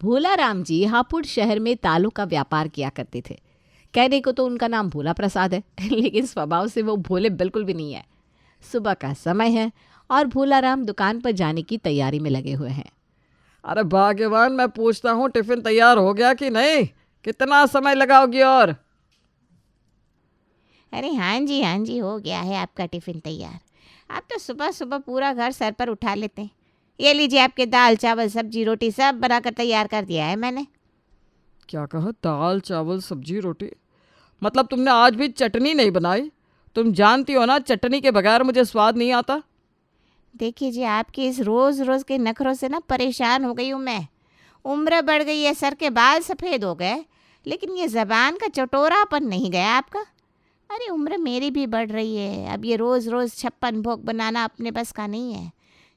भोला राम जी हापुड़ शहर में तालों का व्यापार किया करते थे। कहने को तो उनका नाम भोला प्रसाद है लेकिन स्वभाव से वो भोले बिल्कुल भी नहीं है। सुबह का समय है और भोला राम दुकान पर जाने की तैयारी में लगे हुए हैं। अरे भाग्यवान, मैं पूछता हूँ टिफिन तैयार हो गया कि नहीं? कितना समय लगाओगी? और अरे हाँ जी हो गया है आपका टिफ़िन तैयार। आप तो सुबह सुबह पूरा घर सर पर उठा लेते हैं। ये लीजिए, आपके दाल चावल सब्जी रोटी सब बनाकर तैयार कर दिया है मैंने। क्या कहा? दाल चावल सब्जी रोटी? मतलब तुमने आज भी चटनी नहीं बनाई? तुम जानती हो ना, चटनी के बगैर मुझे स्वाद नहीं आता। देखिए जी, आपके इस रोज़ रोज़ के नखरों से ना परेशान हो गई हूँ मैं। उम्र बढ़ गई है, सर के बाल सफ़ेद हो गए, लेकिन ये ज़बान का चटोरापन नहीं गया आपका। अरे उम्र मेरी भी बढ़ रही है, अब ये रोज़ रोज़ 56 भोग बनाना अपने बस का नहीं है।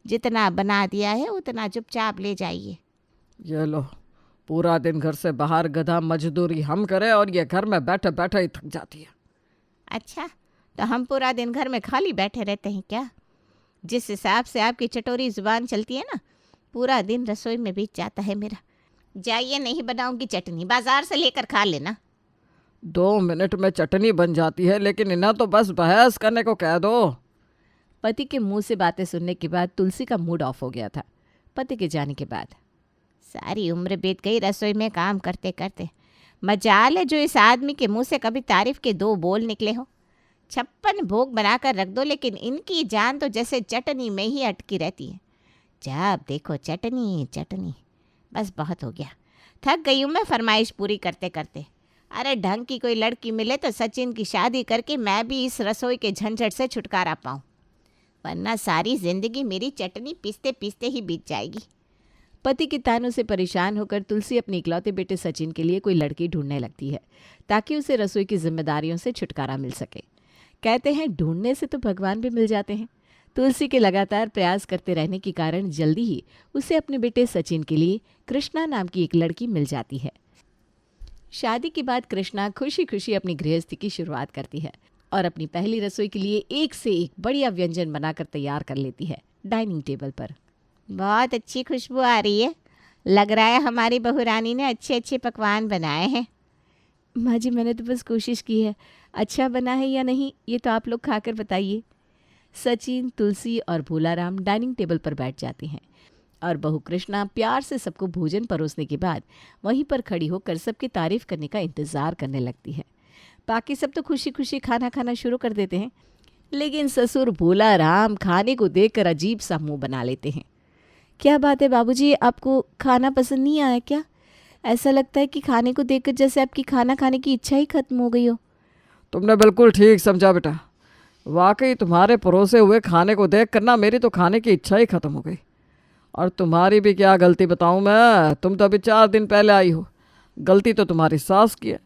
जितना बना दिया है उतना चुपचाप ले जाइए। ये लो, पूरा दिन घर से बाहर गधा मजदूरी हम करें और ये घर में बैठे बैठे ही थक जाती है। अच्छा, तो हम पूरा दिन घर में खाली बैठे रहते हैं क्या? जिस हिसाब से आपकी चटोरी ज़ुबान चलती है ना, पूरा दिन रसोई में बीत जाता है मेरा। जाइए, नहीं बनाऊंगी चटनी, बाजार से लेकर खा लेना। 2 मिनट में चटनी बन जाती है, लेकिन इन्हें तो बस बहस करने को कह दो। पति के मुंह से बातें सुनने के बाद तुलसी का मूड ऑफ हो गया था। पति के जाने के बाद सारी उम्र बीत गई रसोई में काम करते करते। मजाल है जो इस आदमी के मुंह से कभी तारीफ के 2 बोल निकले हो। 56 भोग बनाकर रख दो, लेकिन इनकी जान तो जैसे चटनी में ही अटकी रहती है। जब देखो चटनी चटनी। बस बहुत हो गया, थक गई हूँ मैं फरमाइश पूरी करते करते। अरे ढंग की कोई लड़की मिले तो सचिन की शादी करके मैं भी इस रसोई के झंझट से छुटकारा पाऊँ, वरना सारी जिंदगी मेरी चटनी पीसते पीसते ही बीत जाएगी। पति के तानों से परेशान होकर तुलसी अपने इकलौते बेटे सचिन के लिए कोई लड़की ढूंढने लगती है ताकि उसे रसोई की जिम्मेदारियों से छुटकारा मिल सके। कहते हैं ढूंढने से तो भगवान भी मिल जाते हैं। तुलसी के लगातार प्रयास करते रहने के कारण जल्दी ही उसे अपने बेटे सचिन के लिए कृष्णा नाम की एक लड़की मिल जाती है। शादी के बाद कृष्णा खुशी खुशी अपनी गृहस्थी की शुरुआत करती है और अपनी पहली रसोई के लिए एक से एक बढ़िया व्यंजन बनाकर तैयार कर लेती है डाइनिंग टेबल पर। बहुत अच्छी खुशबू आ रही है, लग रहा है हमारी बहू रानी ने अच्छे अच्छे पकवान बनाए हैं। माँ जी, मैंने तो बस कोशिश की है, अच्छा बना है या नहीं ये तो आप लोग खाकर बताइए। सचिन, तुलसी और भोलाराम डाइनिंग टेबल पर बैठ जाते हैं और बहू कृष्णा प्यार से सबको भोजन परोसने के बाद वहीं पर खड़ी होकर सबकी तारीफ करने का इंतज़ार करने लगती है। बाकी सब तो खुशी खुशी खाना खाना शुरू कर देते हैं, लेकिन ससुर भोलाराम खाने को देखकर अजीब सा मुंह बना लेते हैं। क्या बात है बाबूजी, आपको खाना पसंद नहीं आया क्या? ऐसा लगता है कि खाने को देखकर जैसे आपकी खाना खाने की इच्छा ही खत्म हो गई हो। तुमने बिल्कुल ठीक समझा बेटा। वाकई तुम्हारे परोसे हुए खाने को देख कर ना मेरी तो खाने की इच्छा ही खत्म हो गई। और तुम्हारी भी क्या गलती बताऊं मैं? तुम तो अभी 4 दिन पहले आई हो। गलती तो तुम्हारी सास की है।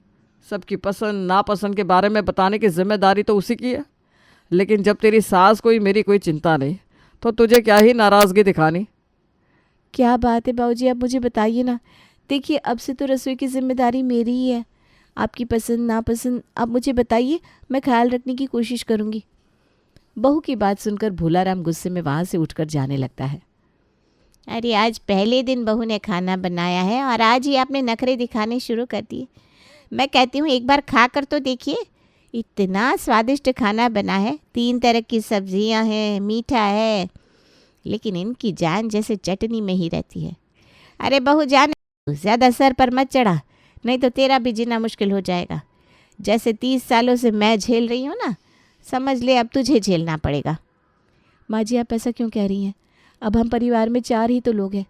सबकी पसंद नापसंद के बारे में बताने की जिम्मेदारी तो उसी की है। लेकिन जब तेरी सास को ही मेरी कोई चिंता नहीं, तो तुझे क्या ही नाराज़गी दिखानी। क्या बात है बाबूजी, आप मुझे बताइए ना। देखिए, अब से तो रसोई की जिम्मेदारी मेरी ही है। आपकी पसंद नापसंद आप मुझे बताइए, मैं ख्याल रखने की कोशिश करूँगी। बहू की बात सुनकर भोलाराम गुस्से में वहाँ से उठकर जाने लगता है। अरे आज पहले दिन बहू ने खाना बनाया है और आज ही आपने नखरे दिखाने शुरू कर दिए। मैं कहती हूँ एक बार खा कर तो देखिए, इतना स्वादिष्ट खाना बना है, 3 तरह की सब्जियां हैं, मीठा है, लेकिन इनकी जान जैसे चटनी में ही रहती है। अरे बहू जान, ज़्यादा सर पर मत चढ़ा, नहीं तो तेरा भी जीना मुश्किल हो जाएगा। जैसे 30 सालों से मैं झेल रही हूँ ना, समझ ले अब तुझे झेलना पड़ेगा। माँ जी, आप ऐसा क्यों कह रही हैं? अब हम परिवार में 4 ही तो लोग हैं,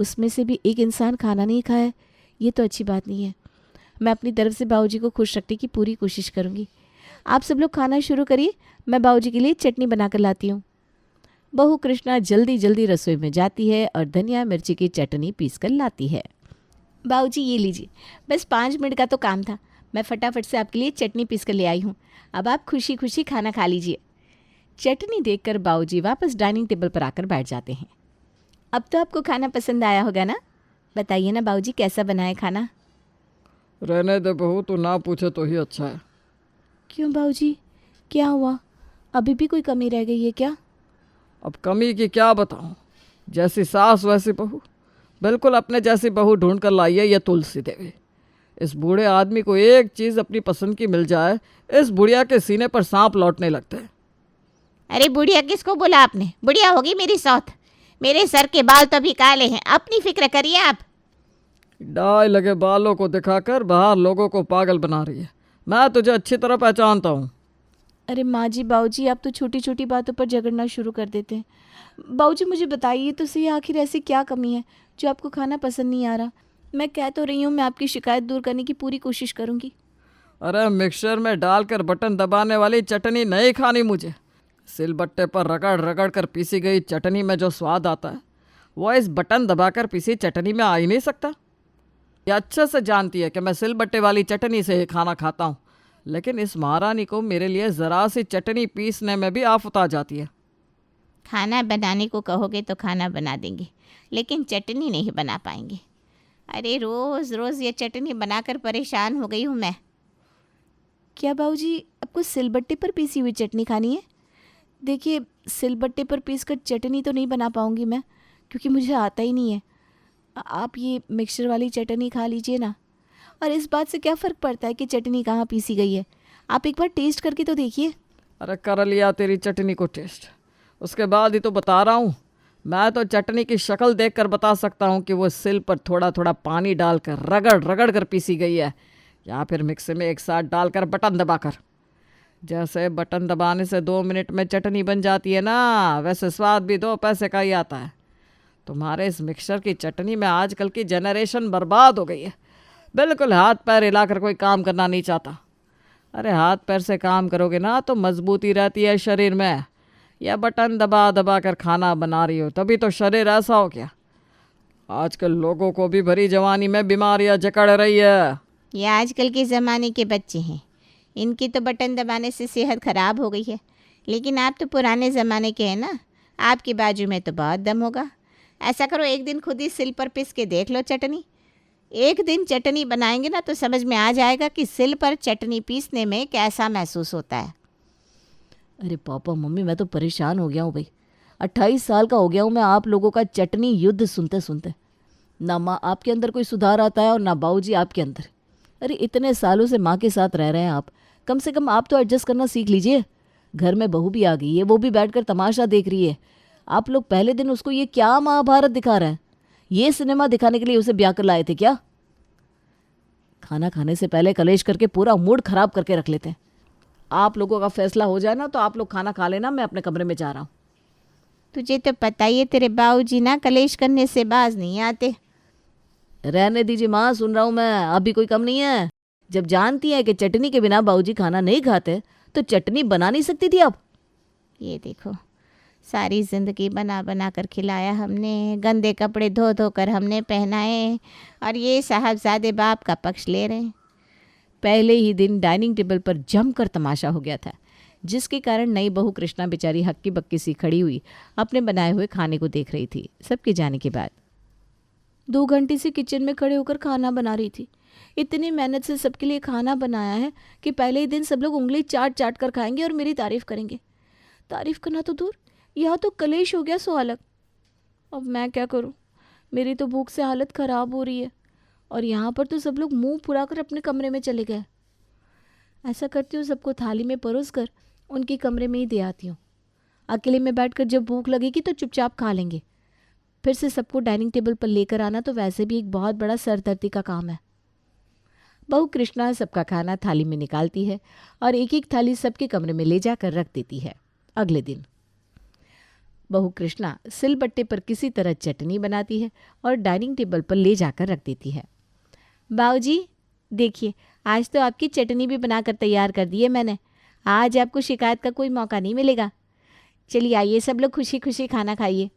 उसमें से भी एक इंसान खाना नहीं खाया, ये तो अच्छी बात नहीं है। मैं अपनी तरफ से बाबूजी को खुश रखने की पूरी कोशिश करूँगी। आप सब लोग खाना शुरू करिए, मैं बाबूजी के लिए चटनी बनाकर लाती हूँ। बहू कृष्णा जल्दी जल्दी रसोई में जाती है और धनिया मिर्ची की चटनी पीस कर लाती है। बाबूजी ये लीजिए, बस 5 मिनट का तो काम था, मैं फटाफट से आपके लिए चटनी पीस कर ले आई हूँ। अब आप खुशी खुशी खाना खा लीजिए। चटनी देखकर बाबूजी वापस डाइनिंग टेबल पर आकर बैठ जाते हैं। अब तो आपको खाना पसंद आया होगा ना? बताइए ना बाबूजी, कैसा बना है खाना? रहने दे बहू, तो ना पूछे तो ही अच्छा है। क्यों बाबूजी, क्या हुआ? अभी भी कोई कमी रह गई है क्या? अब कमी की क्या बताऊं? जैसी सास वैसी बहू। बिल्कुल अपने जैसी बहू ढूंढ कर लाई है ये तुलसी देवी। इस बूढ़े आदमी को एक चीज़ अपनी पसंद की मिल जाए, इस बुढ़िया के सीने पर सांप लौटने लगते हैं। अरे बुढ़िया किसको बोला आपने? बुढ़िया होगी मेरी सौत। मेरे सर के बाल तो अभी काले हैं, अपनी फिक्र करिए आप। डाई लगे बालों को दिखाकर बाहर लोगों को पागल बना रही है। मैं तुझे अच्छी तरह पहचानता हूँ। अरे माँ जी, बाबूजी, आप तो छोटी छोटी बातों पर झगड़ना शुरू कर देते हैं। बाबूजी मुझे बताइए तो सही, आखिर ऐसी क्या कमी है जो आपको खाना पसंद नहीं आ रहा? मैं कह तो रही हूँ, मैं आपकी शिकायत दूर करने की पूरी कोशिश करूँगी। अरे मिक्सचर में डालकर बटन दबाने वाली चटनी नहीं खानी मुझे। सिलबट्टे पर रगड़ रगड़ कर पीसी गई चटनी में जो स्वाद आता है वो इस बटन दबाकर पीसी चटनी में आ ही नहीं सकता। ये अच्छे से जानती है कि मैं सिलबट्टे वाली चटनी से ही खाना खाता हूँ, लेकिन इस महारानी को मेरे लिए ज़रा सी चटनी पीसने में भी आफत आ जाती है। खाना बनाने को कहोगे तो खाना बना देंगे, लेकिन चटनी नहीं बना पाएंगे। अरे रोज़ रोज़ ये चटनी बनाकर परेशान हो गई हूँ मैं। क्या बाबूजी, आपको सिलबट्टे पर पीसी हुई चटनी खानी है? देखिए, सिलबट्टे पर पीसकर चटनी तो नहीं बना पाऊँगी मैं, क्योंकि मुझे आता ही नहीं है। आप ये मिक्सचर वाली चटनी खा लीजिए ना। और इस बात से क्या फ़र्क पड़ता है कि चटनी कहाँ पीसी गई है? आप एक बार टेस्ट करके तो देखिए। अरे कर लिया तेरी चटनी को टेस्ट, उसके बाद ही तो बता रहा हूँ। मैं तो चटनी की शक्ल देखकर बता सकता हूँ कि वो सिल पर थोड़ा थोड़ा पानी डालकर रगड़ रगड़ कर पीसी गई है, या फिर मिक्सी में एक साथ डालकर बटन दबाकर। जैसे बटन दबाने से 2 मिनट में चटनी बन जाती है ना, वैसे स्वाद भी 2 पैसे का ही आता है। तुम्हारे इस मिक्सचर की चटनी में आजकल की जनरेशन बर्बाद हो गई है। बिल्कुल हाथ पैर हिलाकर कोई काम करना नहीं चाहता। अरे हाथ पैर से काम करोगे ना तो मजबूती रहती है शरीर में। या बटन दबा दबा कर खाना बना रही हो तभी तो शरीर ऐसा हो गया। आजकल लोगों को भी भरी जवानी में बीमारियां जकड़ रही है। ये आजकल के ज़माने के बच्चे हैं, इनकी तो बटन दबाने से सेहत ख़राब हो गई है। लेकिन आप तो पुराने ज़माने के हैं ना, आपकी बाजू में तो बहुत दम होगा। ऐसा करो, एक दिन खुद ही सिल पर पिस के देख लो चटनी। एक दिन चटनी बनाएंगे ना तो समझ में आ जाएगा कि सिल पर चटनी पीसने में कैसा महसूस होता है। अरे पापा मम्मी, मैं तो परेशान हो गया हूँ भाई। 28 साल का हो गया हूँ मैं आप लोगों का चटनी युद्ध सुनते सुनते। ना माँ आपके अंदर कोई सुधार आता है और ना बाबूजी आपके अंदर। अरे इतने सालों से माँ के साथ रह रहे हैं आप, कम से कम आप तो एडजस्ट करना सीख लीजिए। घर में बहू भी आ गई है, वो भी बैठकर तमाशा देख रही है। आप लोग पहले दिन उसको ये क्या महाभारत दिखा रहे हैं? ये सिनेमा दिखाने के लिए उसे ब्याह कर लाए थे क्या? खाना खाने से पहले कलेश करके पूरा मूड खराब करके रख लेते हैं। आप लोगों का फैसला हो जाए ना तो आप लोग खाना खा लेना, मैं अपने कमरे में जा रहा हूँ। तुझे तो पता ही है तेरे बाबूजी ना कलेश करने से बाज नहीं आते। रहने दीजिए माँ, सुन रहा हूँ मैं, अभी कोई कम नहीं है। जब जानती है कि चटनी के बिना बाबूजी खाना नहीं खाते तो चटनी बना नहीं सकती थी आप? ये देखो, सारी ज़िंदगी बना बना कर खिलाया हमने, गंदे कपड़े धो धो कर हमने पहनाए, और ये साहबजादे बाप का पक्ष ले रहे हैं। पहले ही दिन डाइनिंग टेबल पर जमकर तमाशा हो गया था, जिसके कारण नई बहू कृष्णा बेचारी हक्की बक्की सी खड़ी हुई अपने बनाए हुए खाने को देख रही थी। सबके जाने के बाद 2 घंटे से किचन में खड़े होकर खाना बना रही थी। इतनी मेहनत से सबके लिए खाना बनाया है कि पहले ही दिन सब लोग उंगली चाट चाट कर खाएंगे और मेरी तारीफ़ करेंगे। तारीफ़ करना तो दूर, यहाँ तो कलेश हो गया सो अलग। अब मैं क्या करूँ? मेरी तो भूख से हालत ख़राब हो रही है और यहाँ पर तो सब लोग मुंह फुलाकर अपने कमरे में चले गए। ऐसा करती हूँ, सबको थाली में परोस कर उनके कमरे में ही दे आती हूँ। अकेले में बैठकर जब भूख लगेगी तो चुपचाप खा लेंगे। फिर से सबको डाइनिंग टेबल पर लेकर आना तो वैसे भी एक बहुत बड़ा सरदर्दी का काम है। बहू कृष्णा सबका खाना थाली में निकालती है और एक एक थाली सबके कमरे में ले जाकर रख देती है। अगले दिन बहू कृष्णा सिलबट्टे पर किसी तरह चटनी बनाती है और डाइनिंग टेबल पर ले जाकर रख देती है। बाबूजी देखिए, आज तो आपकी चटनी भी बनाकर तैयार कर दी है मैंने। आज आपको शिकायत का कोई मौका नहीं मिलेगा। चलिए आइए, सब लोग खुशी खुशी खाना खाइए।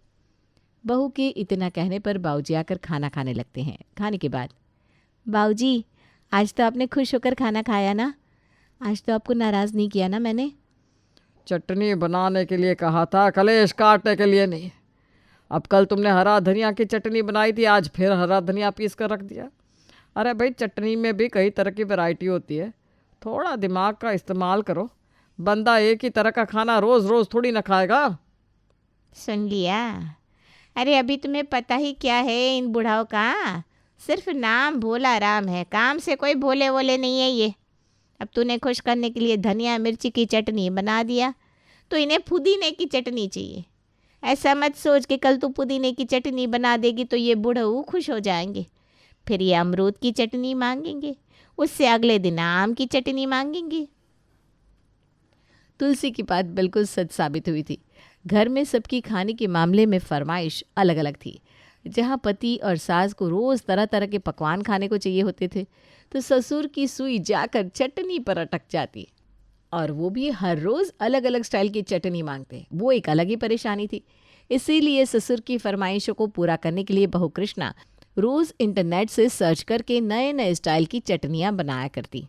बहू के इतना कहने पर बाबूजी आकर खाना खाने लगते हैं। खाने के बाद, बाबूजी आज तो आपने खुश होकर खाना खाया ना? आज तो आपको नाराज़ नहीं किया ना मैंने? चटनी बनाने के लिए कहा था, कलेश काटने के लिए नहीं। अब कल तुमने हरा धनिया की चटनी बनाई थी, आज फिर हरा धनिया पीस कर रख दिया। अरे भाई, चटनी में भी कई तरह की वैरायटी होती है, थोड़ा दिमाग का इस्तेमाल करो। बंदा एक ही तरह का खाना रोज़ रोज़ थोड़ी ना खाएगा। सुन लिया, अरे अभी तुम्हें पता ही क्या है इन बुढ़ाओं का, सिर्फ नाम भोला राम है, काम से कोई भोले वोले नहीं है ये। अब तूने खुश करने के लिए धनिया मिर्ची की चटनी बना दिया तो इन्हें पुदीने की चटनी चाहिए। ऐसा मत सोच कि कल तू पुदीने की चटनी बना देगी तो ये बूढ़ऊ खुश हो जाएंगे, फिर ये अमरूद की चटनी मांगेंगे, उससे अगले दिन आम की चटनी मांगेंगे। तुलसी की बात बिल्कुल सच साबित हुई थी। घर में सबकी खाने के मामले में फरमाइश अलग अलग थी। जहाँ पति और सास को रोज़ तरह तरह के पकवान खाने को चाहिए होते थे, तो ससुर की सुई जाकर चटनी पर अटक जाती, और वो भी हर रोज़ अलग अलग स्टाइल की चटनी मांगते। वो एक अलग ही परेशानी थी। इसीलिए ससुर की फरमाइशों को पूरा करने के लिए बहू कृष्णा रोज़ इंटरनेट से सर्च करके नए नए स्टाइल की चटनियाँ बनाया करती।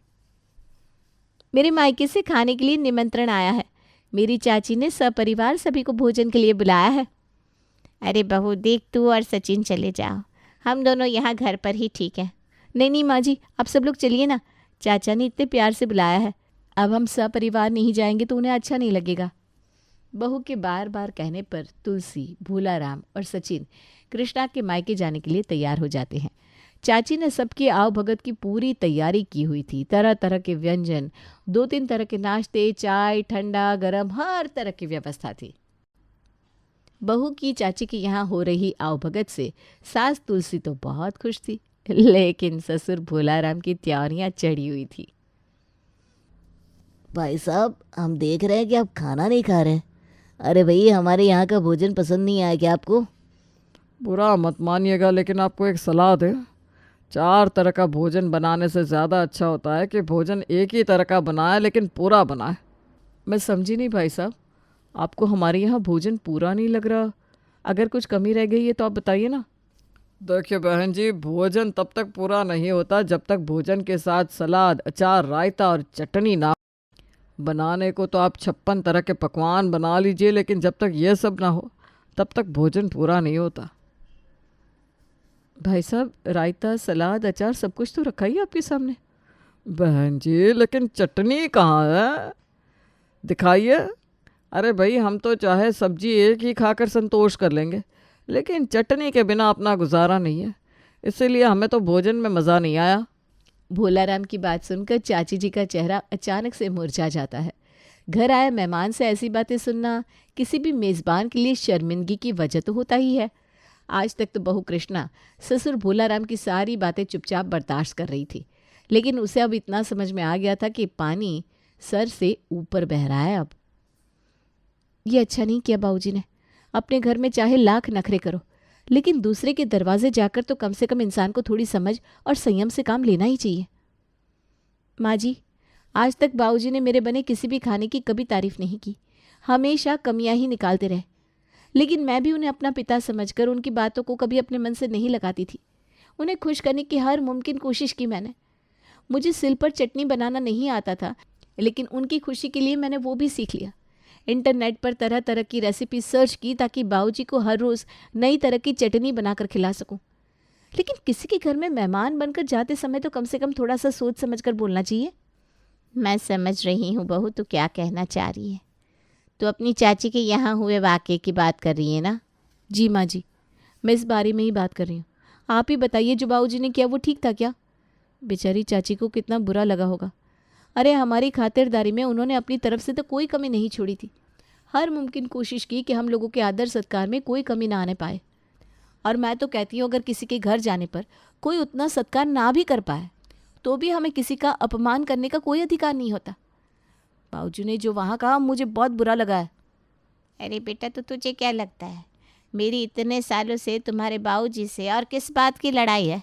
मेरे मायके से खाने के लिए निमंत्रण आया है। मेरी चाची ने सपरिवार सभी को भोजन के लिए बुलाया है। अरे बहू देख, तू और सचिन चले जाओ, हम दोनों यहाँ घर पर ही ठीक है। नहीं नहीं माँ जी, आप सब लोग चलिए ना, चाचा ने इतने प्यार से बुलाया है। अब हम सपरिवार नहीं जाएंगे तो उन्हें अच्छा नहीं लगेगा। बहू के बार बार कहने पर तुलसी, भोलाराम और सचिन कृष्णा के मायके जाने के लिए तैयार हो जाते हैं। चाची ने सबकी आव भगत की पूरी तैयारी की हुई थी। तरह तरह के व्यंजन, 2-3 तरह के नाश्ते, चाय, ठंडा गरम, हर तरह की व्यवस्था थी। बहू की चाची के यहाँ हो रही आव भगत से सास तुलसी तो बहुत खुश थी, लेकिन ससुर भोलाराम की तैयारियां चढ़ी हुई थी। भाई साहब, हम देख रहे हैं कि आप खाना नहीं खा रहे। अरे भाई, हमारे यहाँ का भोजन पसंद नहीं आया क्या आपको? बुरा मत मानिएगा, लेकिन आपको एक सलाह दें। 4 तरह का भोजन बनाने से ज़्यादा अच्छा होता है कि भोजन एक ही तरह का बनाए लेकिन पूरा बनाए। मैं समझी नहीं भाई साहब, आपको हमारे यहाँ भोजन पूरा नहीं लग रहा? अगर कुछ कमी रह गई है तो आप बताइए ना। देखिए बहन जी, भोजन तब तक पूरा नहीं होता जब तक भोजन के साथ सलाद, अचार, रायता और चटनी ना। बनाने को तो आप 56 तरह के पकवान बना लीजिए, लेकिन जब तक ये सब ना हो तब तक भोजन पूरा नहीं होता। भाई साहब, रायता, सलाद, अचार सब कुछ तो रखा ही आपके सामने। बहन जी, लेकिन चटनी कहाँ है? दिखाइए। अरे भाई, हम तो चाहे सब्जी एक ही खाकर संतोष कर लेंगे, लेकिन चटनी के बिना अपना गुजारा नहीं है। इसीलिए हमें तो भोजन में मज़ा नहीं आया। भोलाराम की बात सुनकर चाची जी का चेहरा अचानक से मुरझा जाता है। घर आए मेहमान से ऐसी बातें सुनना किसी भी मेज़बान के लिए शर्मिंदगी की वजह तो होता ही है। आज तक तो बहू कृष्णा ससुर भोलाराम की सारी बातें चुपचाप बर्दाश्त कर रही थी, लेकिन उसे अब इतना समझ में आ गया था कि पानी सर से ऊपर बह रहा है। अब ये अच्छा नहीं किया बाबूजी ने। अपने घर में चाहे लाख नखरे करो, लेकिन दूसरे के दरवाजे जाकर तो कम से कम इंसान को थोड़ी समझ और संयम से काम लेना ही चाहिए। माँ जी, आज तक बाबूजी ने मेरे बने किसी भी खाने की कभी तारीफ नहीं की, हमेशा कमियां ही निकालते रहे। लेकिन मैं भी उन्हें अपना पिता समझकर उनकी बातों को कभी अपने मन से नहीं लगाती थी। उन्हें खुश करने की हर मुमकिन कोशिश की मैंने। मुझे सिल पर चटनी बनाना नहीं आता था, लेकिन उनकी खुशी के लिए मैंने वो भी सीख लिया। इंटरनेट पर तरह तरह की रेसिपी सर्च की ताकि बाबूजी को हर रोज़ नई तरह की चटनी बनाकर खिला सकूं। लेकिन किसी के घर में मेहमान बनकर जाते समय तो कम से कम थोड़ा सा सोच समझकर बोलना चाहिए। मैं समझ रही हूँ बहू, तू क्या कहना चाह रही है। तो अपनी चाची के यहाँ हुए वाक़ये की बात कर रही है ना? जी माँ जी, मैं इस बारे में ही बात कर रही हूँ। आप ही बताइए, जो बाबूजी ने किया वो ठीक था क्या? बेचारी चाची को कितना बुरा लगा होगा। अरे हमारी खातिरदारी में उन्होंने अपनी तरफ से तो कोई कमी नहीं छोड़ी थी। हर मुमकिन कोशिश की कि हम लोगों के आदर सत्कार में कोई कमी ना आने पाए। और मैं तो कहती हूँ, अगर किसी के घर जाने पर कोई उतना सत्कार ना भी कर पाए तो भी हमें किसी का अपमान करने का कोई अधिकार नहीं होता। बाबूजी ने जो वहाँ कहा मुझे बहुत बुरा लगा है। अरे बेटा, तो तुझे क्या लगता है मेरी इतने सालों से तुम्हारे बाबूजी से और किस बात की लड़ाई है?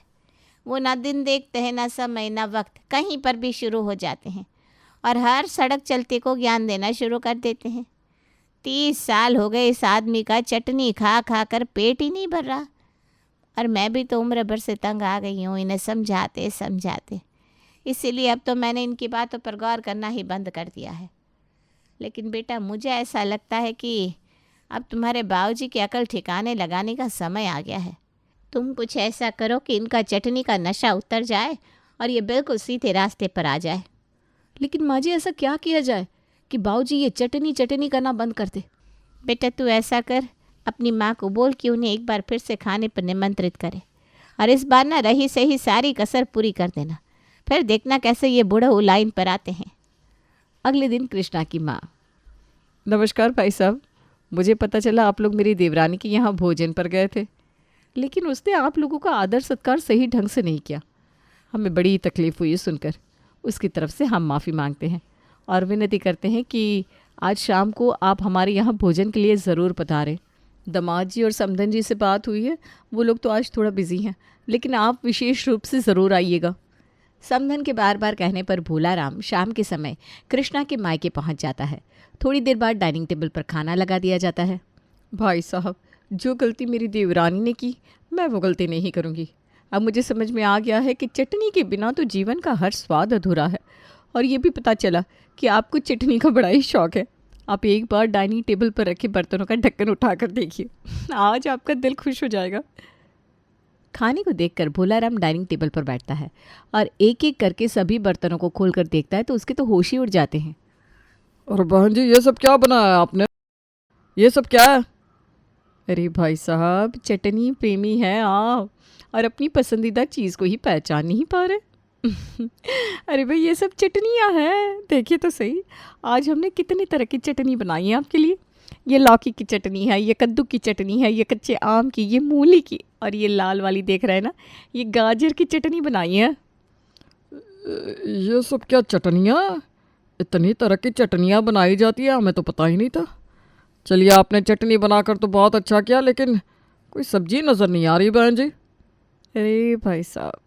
वो ना दिन देखते हैं, ना समय, ना वक्त, कहीं पर भी शुरू हो जाते हैं और हर सड़क चलते को ज्ञान देना शुरू कर देते हैं। 30 साल हो गए इस आदमी का चटनी खा खा कर पेट ही नहीं भर रहा, और मैं भी तो उम्र भर से तंग आ गई हूँ इन्हें समझाते समझाते। इसीलिए अब तो मैंने इनकी बातों पर गौर करना ही बंद कर दिया है। लेकिन बेटा, मुझे ऐसा लगता है कि अब तुम्हारे बाबूजी की अकल ठिकाने लगाने का समय आ गया है। तुम कुछ ऐसा करो कि इनका चटनी का नशा उतर जाए और ये बिल्कुल सीधे रास्ते पर आ जाए। लेकिन माँ जी, ऐसा क्या किया जाए कि बाबूजी ये चटनी चटनी करना बंद कर दे? बेटा, तू ऐसा कर, अपनी माँ को बोल कि उन्हें एक बार फिर से खाने पर निमंत्रित करे, और इस बार ना रही सही सारी कसर पूरी कर देना। फिर देखना कैसे ये बूढ़ा लाइन पर आते हैं। अगले दिन कृष्णा की माँ: नमस्कार भाई साहब, मुझे पता चला आप लोग मेरी देवरानी के यहाँ भोजन पर गए थे, लेकिन उसने आप लोगों का आदर सत्कार सही ढंग से नहीं किया। हमें बड़ी तकलीफ़ हुई सुनकर। उसकी तरफ से हम माफ़ी मांगते हैं और विनती करते हैं कि आज शाम को आप हमारे यहाँ भोजन के लिए ज़रूर पधारें। दामाद जी और समधन जी से बात हुई है, वो लोग तो आज थोड़ा बिजी हैं, लेकिन आप विशेष रूप से ज़रूर आइएगा। समधन के बार बार कहने पर भोलाराम शाम के समय कृष्णा के मायके पहुंच जाता है। थोड़ी देर बाद डाइनिंग टेबल पर खाना लगा दिया जाता है। भाई साहब, जो गलती मेरी देवरानी ने की, मैं वो गलती नहीं करूंगी। अब मुझे समझ में आ गया है कि चटनी के बिना तो जीवन का हर स्वाद अधूरा है, और ये भी पता चला कि आपको चटनी का बड़ा ही शौक़ है। आप एक बार डाइनिंग टेबल पर रखे बर्तनों का ढक्कन उठाकर देखिए, आज आपका दिल खुश हो जाएगा। खाने को देखकर भोलाराम डाइनिंग टेबल पर बैठता है और एक एक करके सभी बर्तनों को खोलकर देखता है तो उसके तो होश ही उड़ जाते हैं। और बहन जी, ये सब क्या बनाया है आपने? ये सब क्या है? अरे भाई साहब, चटनी प्रेमी है आप और अपनी पसंदीदा चीज़ को ही पहचान नहीं पा रहे। अरे भाई, ये सब चटनियाँ हैं, देखिए तो सही। आज हमने कितनी तरह की चटनी बनाई है आपके लिए। ये लौकी की चटनी है, ये कद्दू की चटनी है, ये कच्चे आम की, ये मूली की, और ये लाल वाली देख रहे हैं ना, ये गाजर की चटनी बनाई है। ये सब क्या चटनियाँ? इतनी तरह की चटनियाँ बनाई जाती है, हमें तो पता ही नहीं था। चलिए, आपने चटनी बनाकर तो बहुत अच्छा किया, लेकिन कोई सब्जी नज़र नहीं आ रही बहन जी। अरे भाई साहब,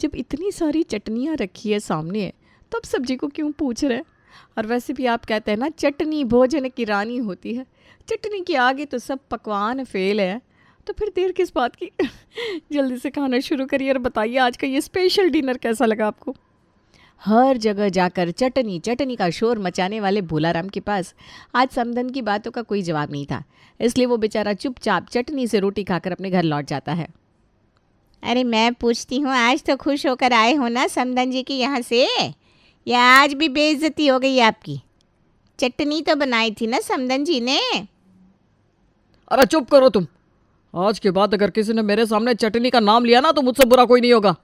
जब इतनी सारी चटनियाँ रखी है सामने, तब सब्जी को क्यों पूछ रहे हैं? और वैसे भी आप कहते हैं ना, चटनी भोजन की रानी होती है। चटनी के आगे तो सब पकवान फेल है, तो फिर देर किस बात की? जल्दी से खाना शुरू करिए और बताइए आज का ये स्पेशल डिनर कैसा लगा आपको। हर जगह जाकर चटनी चटनी का शोर मचाने वाले भोलाराम के पास आज समधन की बातों का कोई जवाब नहीं था, इसलिए वो बेचारा चुपचाप चटनी से रोटी खाकर अपने घर लौट जाता है। अरे मैं पूछती हूँ, आज तो खुश होकर आए हो ना समधन जी के यहाँ से, या आज भी बेइज्जती हो गई आपकी? चटनी तो बनाई थी ना समधन जी ने। अरे चुप करो तुम। आज के बाद अगर किसी ने मेरे सामने चटनी का नाम लिया ना, तो मुझसे बुरा कोई नहीं होगा।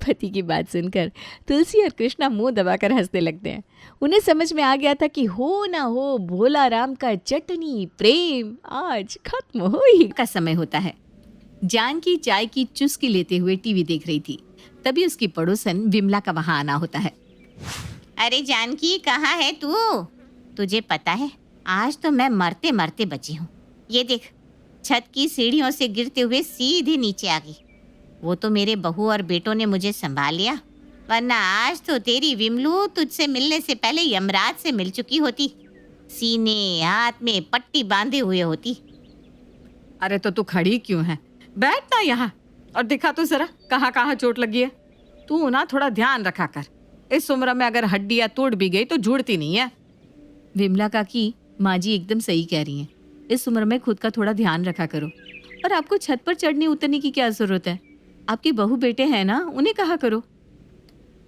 पति की बात सुनकर तुलसी और कृष्णा मुंह दबाकर हंसने लगते हैं। उन्हें समझ में आ गया था कि हो ना हो, भोलाराम का चटनी प्रेम आज खत्म हो ही का समय होता है। जानकी चाय की चुस्की लेते हुए टीवी देख रही थी, तभी उसकी पड़ोसन विमला का वहां आना होता है। अरे जानकी, कहाँ है तू? तुझे पता है, आज तो मैं मरते मरते बची हूँ। ये देख, छत की सीढ़ियों से गिरते हुए सीधे नीचे आ गई। वो तो मेरे बहू और बेटों ने मुझे संभाल लिया, वरना आज तो तेरी विमलू तुझसे मिलने से पहले यमराज से मिल चुकी होती, सीने हाथ में पट्टी बांधे हुए होती। अरे तो तू खड़ी क्यों है? बैठ ना यहाँ और दिखा तो जरा कहाँ कहाँ चोट लगी है। तू ना थोड़ा ध्यान रखा कर, इस उम्र में अगर हड्डियाँ टूट भी गई तो जुड़ती नहीं है। विमला काकी, माँ जी एकदम सही कह रही हैं, इस उम्र में खुद का थोड़ा ध्यान रखा करो। और आपको छत पर चढ़ने उतरने की क्या जरूरत है? आपके बहू बेटे हैं ना, उन्हें कहा करो।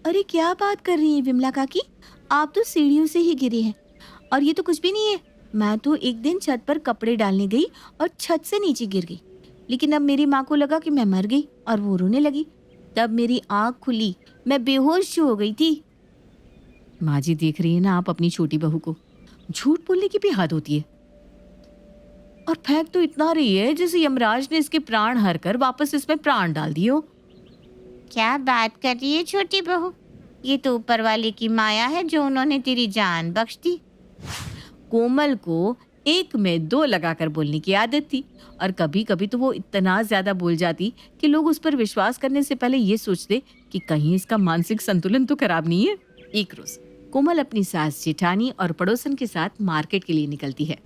अरे क्या बात कर रही हैं विमला काकी, आप तो सीढ़ियों से ही गिरी हैं, और ये तो कुछ भी नहीं है। मैं तो एक दिन छत पर कपड़े डालने गई और छत से नीचे गिर गई, लेकिन अब मेरी माँ को लगा कि मैं मर गई और वो रोने लगी। तब मेरी आँख खुली, मैं बेहोश हो गई थी। माँ जी देख रही है ना आप अपनी छोटी बहू को, झूठ बोलने की भी हद होती है। और फेंक तो इतना रही है जैसे यमराज ने इसके प्राण हर कर वापस इसमें प्राण डाल दिए हो। क्या बात कर रही है छोटी बहू? ये तो ऊपर वाले की माया है जो उन्होंने तेरी जान बख्श दी। कोमल को एक में दो लगाकर बोलने की आदत थी, और कभी कभी तो वो इतना ज्यादा बोल जाती कि लोग उस पर विश्वास करने से पहले ये सोचते कि कहीं इसका मानसिक संतुलन तो खराब नहीं है। एक रोज कोमल अपनी सास जेठानी और पड़ोसन के साथ मार्केट के लिए निकलती है।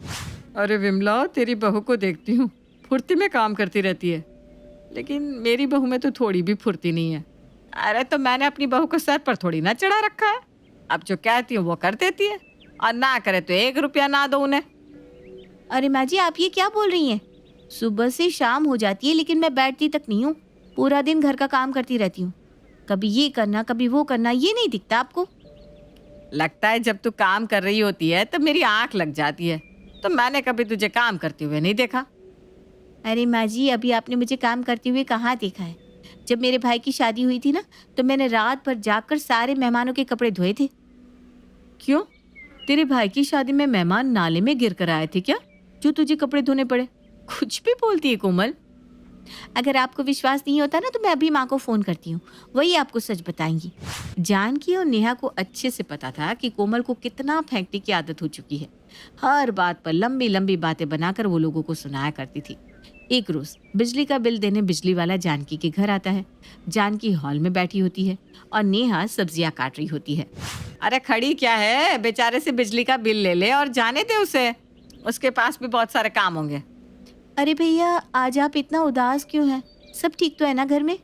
अरे विमला, तेरी बहू को देखती हूँ, फुर्ती में काम करती रहती है, लेकिन मेरी बहू में तो थोड़ी भी फुर्ती नहीं है। अरे तो मैंने अपनी बहू को सर पर थोड़ी ना चढ़ा रखा है, अब जो कहती हूँ वो कर देती है, और ना करे तो 1 रुपया ना दो उन्हें। अरे माँ जी, आप ये क्या बोल रही हैं? सुबह से शाम हो जाती है लेकिन मैं बैठती तक नहीं हूँ, पूरा दिन घर का काम करती रहती हूँ। कभी ये करना कभी वो करना, ये नहीं दिखता आपको? लगता है जब तू काम कर रही होती है तब मेरी आंख लग जाती है। तो मैंने कभी तुझे काम करते हुए नहीं देखा। अरे माँ जी, अभी आपने मुझे काम करते हुए कहाँ देखा है? जब मेरे भाई की शादी हुई थी ना, तो मैंने रात भर जागकर सारे मेहमानों के कपड़े धोए थे। क्यों? तेरे भाई की शादी में मेहमान नाले में गिर कर आए थे क्या, जो तुझे कपड़े धोने पड़े? कुछ भी बोलती है कोमल। अगर आपको विश्वास नहीं होता ना, तो मैं अभी माँ को फ़ोन करती हूँ, वही आपको सच बताएंगी। जानकी और नेहा को अच्छे से पता था कि कोमल को कितना फेंकने की आदत हो चुकी है। हर बात पर लंबी लंबी बातें बनाकर वो लोगों को सुनाया करती थी। एक रोज बिजली का बिल देने बिजली वाला जानकी के घर आता है। जानकी हॉल में बैठी होती है और नेहा सब्जियां काट रही होती है। अरे खड़ी क्या है, बेचारे से बिजली का बिल ले ले और जाने दे उसे, उसके पास भी बहुत सारे काम होंगे। अरे भैया, आज आप इतना उदास क्यों हैं? सब ठीक तो है ना घर में?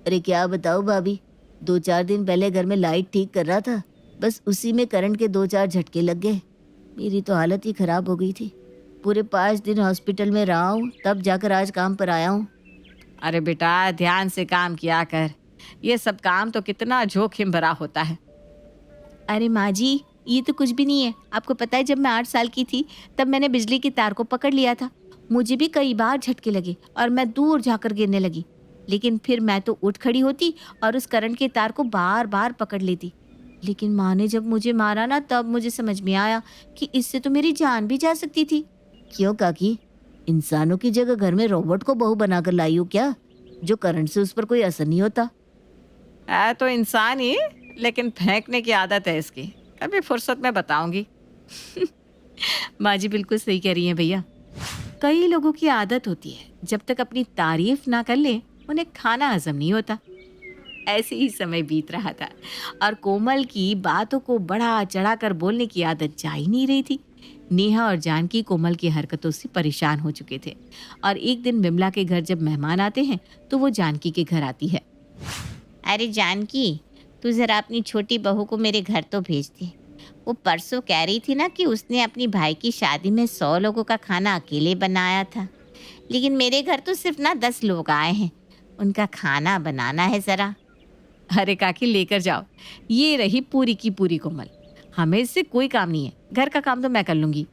अरे क्या बताओ भाभी, 2-4 दिन पहले घर में लाइट ठीक कर रहा था, बस उसी में करंट के 2-4 झटके लग गए। मेरी तो हालत ही खराब हो गई थी। पूरे 5 दिन हॉस्पिटल में रहा हूँ, तब जाकर आज काम पर आया हूँ। अरे बेटा, ध्यान से काम किया कर, ये सब काम तो कितना जोखिम भरा होता है। अरे माँ जी, ये तो कुछ भी नहीं है। आपको पता है, जब मैं 8 साल की थी तब मैंने बिजली की तार को पकड़ लिया था। मुझे भी कई बार झटके लगे और मैं दूर जाकर गिरने लगी, लेकिन फिर मैं तो उठ खड़ी होती और उस करंट के तार को बार बार पकड़ लेती। लेकिन माँ ने जब मुझे मारा ना, तब मुझे समझ में आया कि इससे तो मेरी जान भी जा सकती थी। क्यों काकी, इंसानों की जगह घर में रोबोट को बहू बनाकर लाई हो क्या, जो करंट से उस पर कोई असर नहीं होता? है तो इंसान ही, लेकिन फेंकने की आदत है इसकी। कभी फुर्सत में बताऊंगी। माँ जी बिल्कुल सही कह रही हैं भैया। कई लोगों की आदत होती है, जब तक अपनी तारीफ ना कर ले उन्हें खाना हजम नहीं होता। ऐसे ही समय बीत रहा था और कोमल की बातों को बढ़ा चढ़ाकर बोलने की आदत जा ही नहीं रही थी। नेहा और जानकी कोमल की हरकतों से परेशान हो चुके थे और एक दिन विमला के घर जब मेहमान आते हैं तो वो जानकी के घर आती है। अरे जानकी, तू जरा अपनी छोटी बहू को मेरे घर तो भेज दे। वो परसों कह रही थी ना कि उसने अपनी भाई की शादी में 100 लोगों का खाना अकेले बनाया था, लेकिन मेरे घर तो सिर्फ ना 10 लोग आए हैं, उनका खाना बनाना है ज़रा। अरे काकी, लेकर जाओ। ये रही पूरी की पूरी कोमल, हमें इससे कोई काम नहीं है, घर का काम तो मैं कर लूँगी।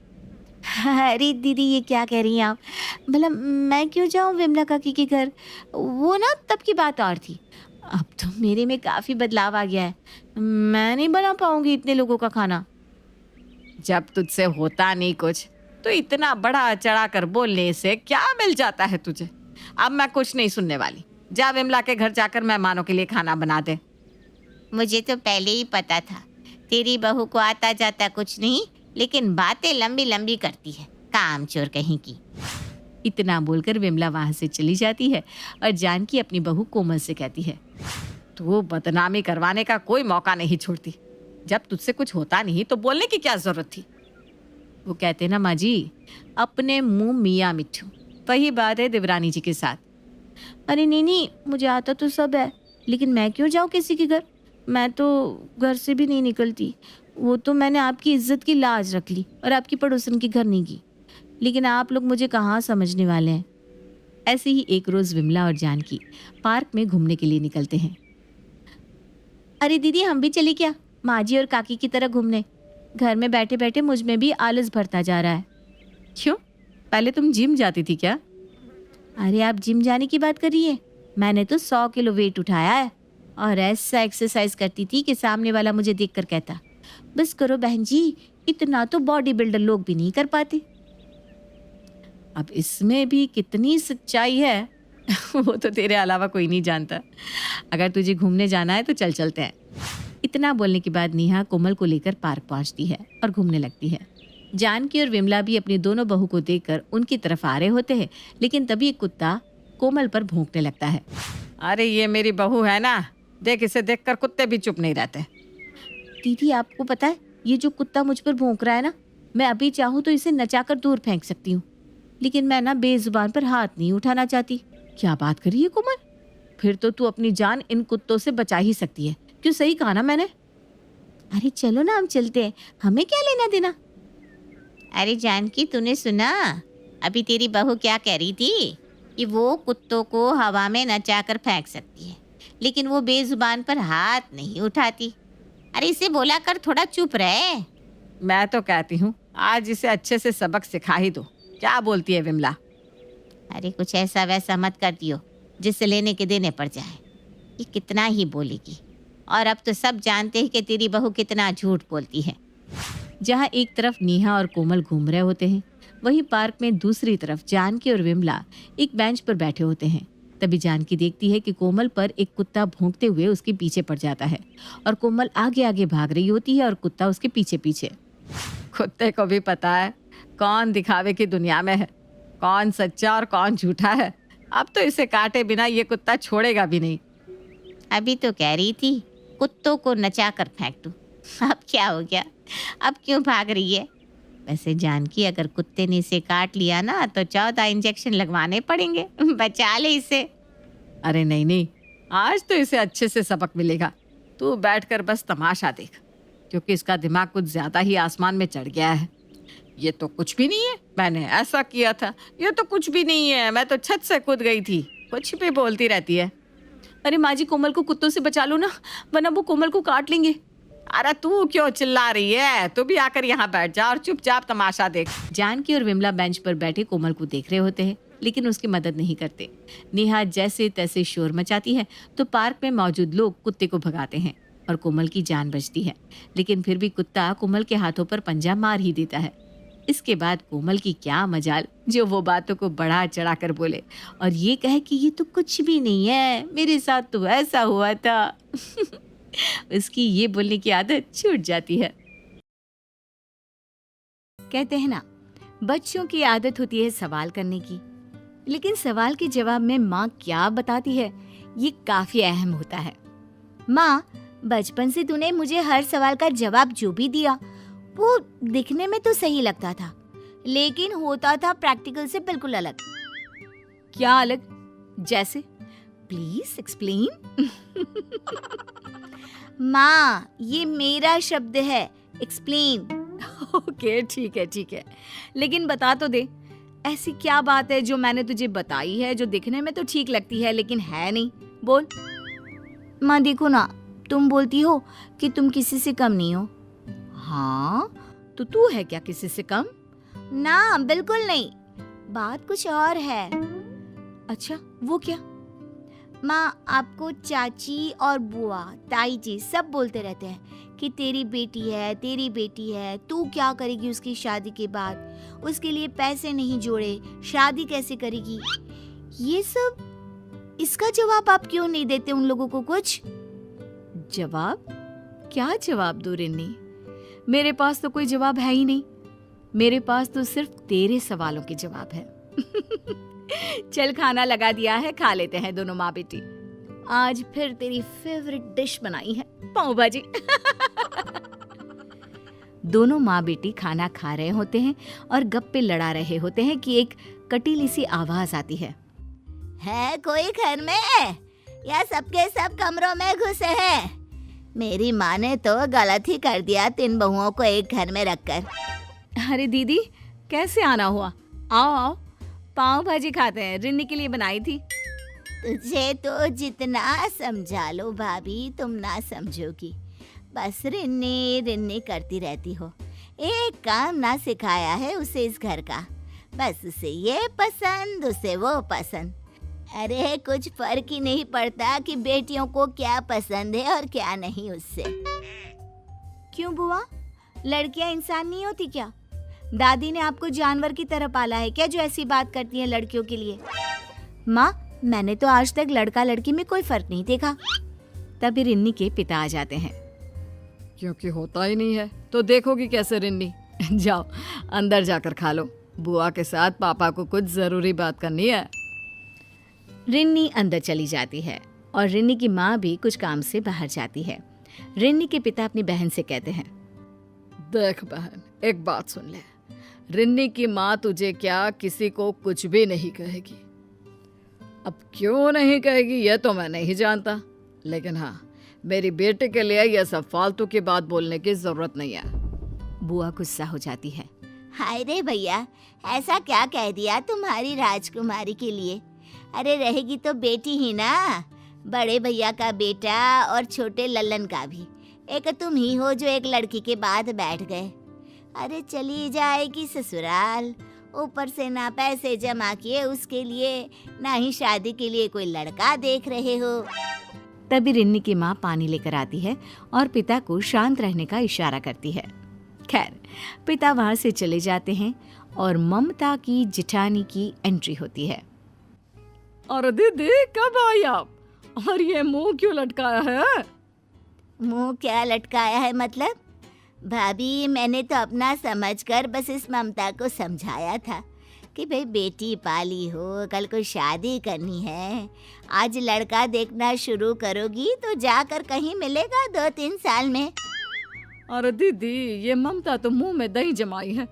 अरे दीदी, ये क्या कह रही हैं आप? भला मैं क्यों जाऊँ विमला काकी के घर? वो ना तब की बात और थी, अब तो मेरे में काफ़ी बदलाव आ गया है। मैं नहीं बना पाऊंगी इतने लोगों का खाना। जब तुझसे होता नहीं कुछ तो इतना बड़ा चढ़ा कर बोलने से क्या मिल जाता है तुझे? अब मैं कुछ नहीं सुनने वाली। जा विमला के घर जाकर मेहमानों के लिए खाना बना दे। मुझे तो पहले ही पता था तेरी बहू को आता जाता कुछ नहीं, लेकिन बातें लंबी लंबी करती है, कामचोर कहीं की। इतना बोलकर विमला वहाँ से चली जाती है और जानकी अपनी बहू कोमल से कहती है, तू बदनामी करवाने का कोई मौका नहीं छोड़ती। जब तुझसे कुछ होता नहीं तो बोलने की क्या जरूरत थी? वो कहते ना माँ जी, अपने मुंह मियाँ मिट्ठू। वही बात है देवरानी जी के साथ। अरे नहीं, मुझे आता तो सब है, लेकिन मैं क्यों जाऊँ किसी के घर? मैं तो घर से भी नहीं निकलती। वो तो मैंने आपकी इज्जत की लाज रख ली और आपकी पड़ोसन के घर नहीं की, लेकिन आप लोग मुझे कहाँ समझने वाले हैं। ऐसे ही एक रोज़ विमला और जानकी पार्क में घूमने के लिए निकलते हैं। अरे दीदी, हम भी चले क्या माँ जी और काकी की तरह घूमने? घर में बैठे बैठे मुझ में भी आलस भरता जा रहा है। क्यों? पहले तुम जिम जाती थी क्या? अरे आप जिम जाने की बात कर रही है? मैंने तो 100 किलो वेट उठाया है और ऐसा एक्सरसाइज करती थी कि सामने वाला मुझे देखकर कहता, बस करो बहन जी, इतना तो बॉडी बिल्डर लोग भी नहीं कर पाते। अब इसमें भी कितनी सच्चाई है वो तो तेरे अलावा कोई नहीं जानता। अगर तुझे घूमने जाना है तो चल चलते हैं। इतना बोलने के बाद नेहा कोमल को लेकर पार्क पहुंचती है और घूमने लगती है। जानकी और विमला भी अपनी दोनों बहू को देखकर उनकी तरफ आ रहे होते हैं, लेकिन तभी एक कुत्ता कोमल पर भौंकने लगता है। अरे ये मेरी बहू है ना, देख इसे देखकर कुत्ते भी चुप नहीं रहते। दीदी, आपको पता है, ये जो कुत्ता मुझ पर भौंक रहा है ना, मैं अभी चाहूँ तो इसे नचाकर दूर फेंक सकती हूँ, लेकिन मैं ना बेजुबान पर हाथ नहीं उठाना चाहती। क्या बात कर रही है कोमल? फिर तो तू अपनी जान इन कुत्तों से बचा ही सकती है। क्यों, सही कहा ना मैंने? अरे चलो ना, हम चलते हैं, हमें क्या लेना देना। अरे जानकी, तूने सुना अभी तेरी बहू क्या कह रही थी कि वो कुत्तों को हवा में नचाकर फेंक सकती है, लेकिन वो बेजुबान पर हाथ नहीं उठाती। अरे इसे बोला कर थोड़ा चुप रहे। मैं तो कहती हूँ आज इसे अच्छे से सबक सिखा ही दो। क्या बोलती है विमला? अरे कुछ ऐसा वैसा मत कर दियो जिससे लेने के देने पड़ जाए। ये कितना ही बोलेगी, और अब तो सब जानते हैं कि तेरी बहू कितना झूठ बोलती है। जहाँ एक तरफ नेहा और कोमल घूम रहे होते हैं, वहीं पार्क में दूसरी तरफ जानकी और विमला एक बेंच पर बैठे होते हैं। तभी जानकी देखती है कि कोमल पर एक कुत्ता भौंकते हुए उसके पीछे पड़ जाता है और कोमल आगे आगे भाग रही होती है और कुत्ता उसके पीछे पीछे। कुत्ते को भी पता है कौन दिखावे की दुनिया में है, कौन सच्चा और कौन झूठा है। अब तो इसे काटे बिना ये कुत्ता छोड़ेगा भी नहीं। अभी तो कह रही थी कुत्तों को नचा कर फेंक दूं, अब क्या हो गया? अब क्यों भाग रही है? वैसे जानकी, अगर कुत्ते ने इसे काट लिया ना तो 14 इंजेक्शन लगवाने पड़ेंगे। बचा ले इसे। अरे नहीं नहीं, आज तो इसे अच्छे से सबक मिलेगा। तू बैठकर बस तमाशा देख, क्योंकि इसका दिमाग कुछ ज्यादा ही आसमान में चढ़ गया है। ये तो कुछ भी नहीं है, मैंने ऐसा किया था, ये तो कुछ भी नहीं है, मैं तो छत से कूद गई थी। कुछ भी बोलती रहती है। अरे माँ जी, कोमल को कुत्तों से बचा लो ना, वरना वो कोमल को काट लेंगे। अरे तू क्यों चिल्ला रही है? तू भी आकर यहाँ बैठ जा और चुपचाप तमाशा देख। जानकी और विमला बेंच पर बैठे कोमल को देख रहे होते हैं, लेकिन उसकी मदद नहीं करते। नेहा जैसे तैसे शोर मचाती है तो पार्क में मौजूद लोग कुत्ते को भगाते हैं और कोमल की जान बचती है, लेकिन फिर भी कुत्ता कोमल के हाथों पर पंजा मार ही देता है। इसके बाद कोमल की क्या मजाल जो वो बातों को बढ़ा चढ़ा कर बोले और ये कहे कि ये तो कुछ भी नहीं है, मेरे साथ तो ऐसा हुआ था। उसकी ये बोलने की आदत छूट जाती है। कहते हैं ना, बच्चों की आदत होती है सवाल करने की, लेकिन सवाल के जवाब में माँ क्या बताती है ये काफी अहम होता है। माँ, बचपन से तूने मुझे हर सवाल का जवाब जो भी दिया वो दिखने में तो सही लगता था, लेकिन होता था प्रैक्टिकल से बिल्कुल अलग। क्या अलग? जैसे? Please explain. माँ, ये मेरा शब्द है, एक्सप्लेन। ओके ठीक है, लेकिन बता तो दे, ऐसी क्या बात है जो मैंने तुझे बताई है जो दिखने में तो ठीक लगती है लेकिन है नहीं? बोल। माँ देखो ना, तुम बोलती हो कि तुम किसी से कम नहीं हो। हाँ, तो तू है क्या किसी से कम? ना, बिल्कुल नहीं, बात कुछ और है। अच्छा, वो क्या? माँ, आपको चाची और बुआ, ताई जी सब बोलते रहते हैं कि तेरी बेटी है, तू क्या करेगी उसकी शादी के बाद, उसके लिए पैसे नहीं जोड़े, शादी कैसे करेगी। ये सब, इसका जवाब आप क्यों नहीं देते उन लोगों को कुछ? जवाब? क्या जवाब दूं रिन्नी? मेरे पास तो कोई जवाब है ही नहीं। मेरे पास तो सिर्फ तेरे सवालों के जवाब है। चल, खाना लगा दिया है, खा लेते हैं दोनों माँ बेटी। आज फिर तेरी फेवरेट डिश बनाई है, पाव भाजी। दोनों माँ बेटी खाना खा रहे होते हैं और गप्पे लड़ा रहे होते हैं कि एक कटीली सी आवाज आती है कोई घर में या सबके सब कमरों में घुसे हैं? मेरी माँ ने तो गलत ही कर दिया 3 बहुओं को एक घर में रखकर। अरे दीदी, कैसे आना हुआ? आओ आओ, पाव भाजी खाते हैं, रिन्नी के लिए बनाई थी। तुझे तो जितना समझा लो भाभी, तुम ना समझोगी। बस रिन्नी रिन्नी करती रहती हो। एक काम ना सिखाया है उसे इस घर का। बस उसे ये पसंद, उसे वो पसंद। अरे कुछ फर्क ही नहीं पड़ता कि बेटियों को क्या पसंद है और क्या नहीं उससे। क्यों बुआ, लड़कियां इंसान नहीं होती क्या? दादी ने आपको जानवर की तरह पाला है क्या जो ऐसी बात करती है लड़कियों के लिए? माँ, मैंने तो आज तक लड़का लड़की में कोई फर्क नहीं देखा। तभी रिन्नी के पिता आ जाते हैं। क्योंकि होता ही नहीं है तो देखोगी कैसे रिन्नी? जाओ अंदर जाकर खा लो, बुआ के साथ पापा को कुछ जरूरी बात करनी है। रिन्नी अंदर चली जाती है और रिन्नी की माँ भी कुछ काम से बाहर जाती है। रिन्नी के पिता अपनी बहन से कहते हैं, देख बहन, एक बात सुन ले। रिन्नी की माँ तुझे क्या किसी को कुछ भी नहीं कहेगी। अब क्यों नहीं कहेगी ये तो मैं नहीं जानता, लेकिन हाँ, मेरी बेटे के लिए यह सब फालतू की बात बोलने की जरूरत नहीं है। बुआ गुस्सा हो जाती है। हाय रे भैया, ऐसा क्या कह दिया तुम्हारी राजकुमारी के लिए? अरे रहेगी तो बेटी ही ना, बड़े भैया का बेटा और छोटे लल्लन का भी। एक तुम ही हो जो एक लड़की के बाद बैठ गए। अरे चली जाएगी ससुराल, ऊपर से ना पैसे जमा किए उसके लिए, ना ही शादी के लिए कोई लड़का देख रहे हो। तभी रिन्नी की माँ पानी लेकर आती है और पिता को शांत रहने का इशारा करती है। खैर, पिता वहाँ से चले जाते हैं और ममता की जिठानी की एंट्री होती है। और दीदी कब आई आप? और ये मुंह क्यों लटकाया है? मुंह क्या लटकाया है मतलब? भाभी, मैंने तो अपना समझकर बस इस ममता को समझाया था कि भाई बेटी पाली हो, कल को शादी करनी है, आज लड़का देखना शुरू करोगी तो जाकर कहीं मिलेगा 2-3 साल में। अरे दीदी, ये ममता तो मुंह में दही जमाई है।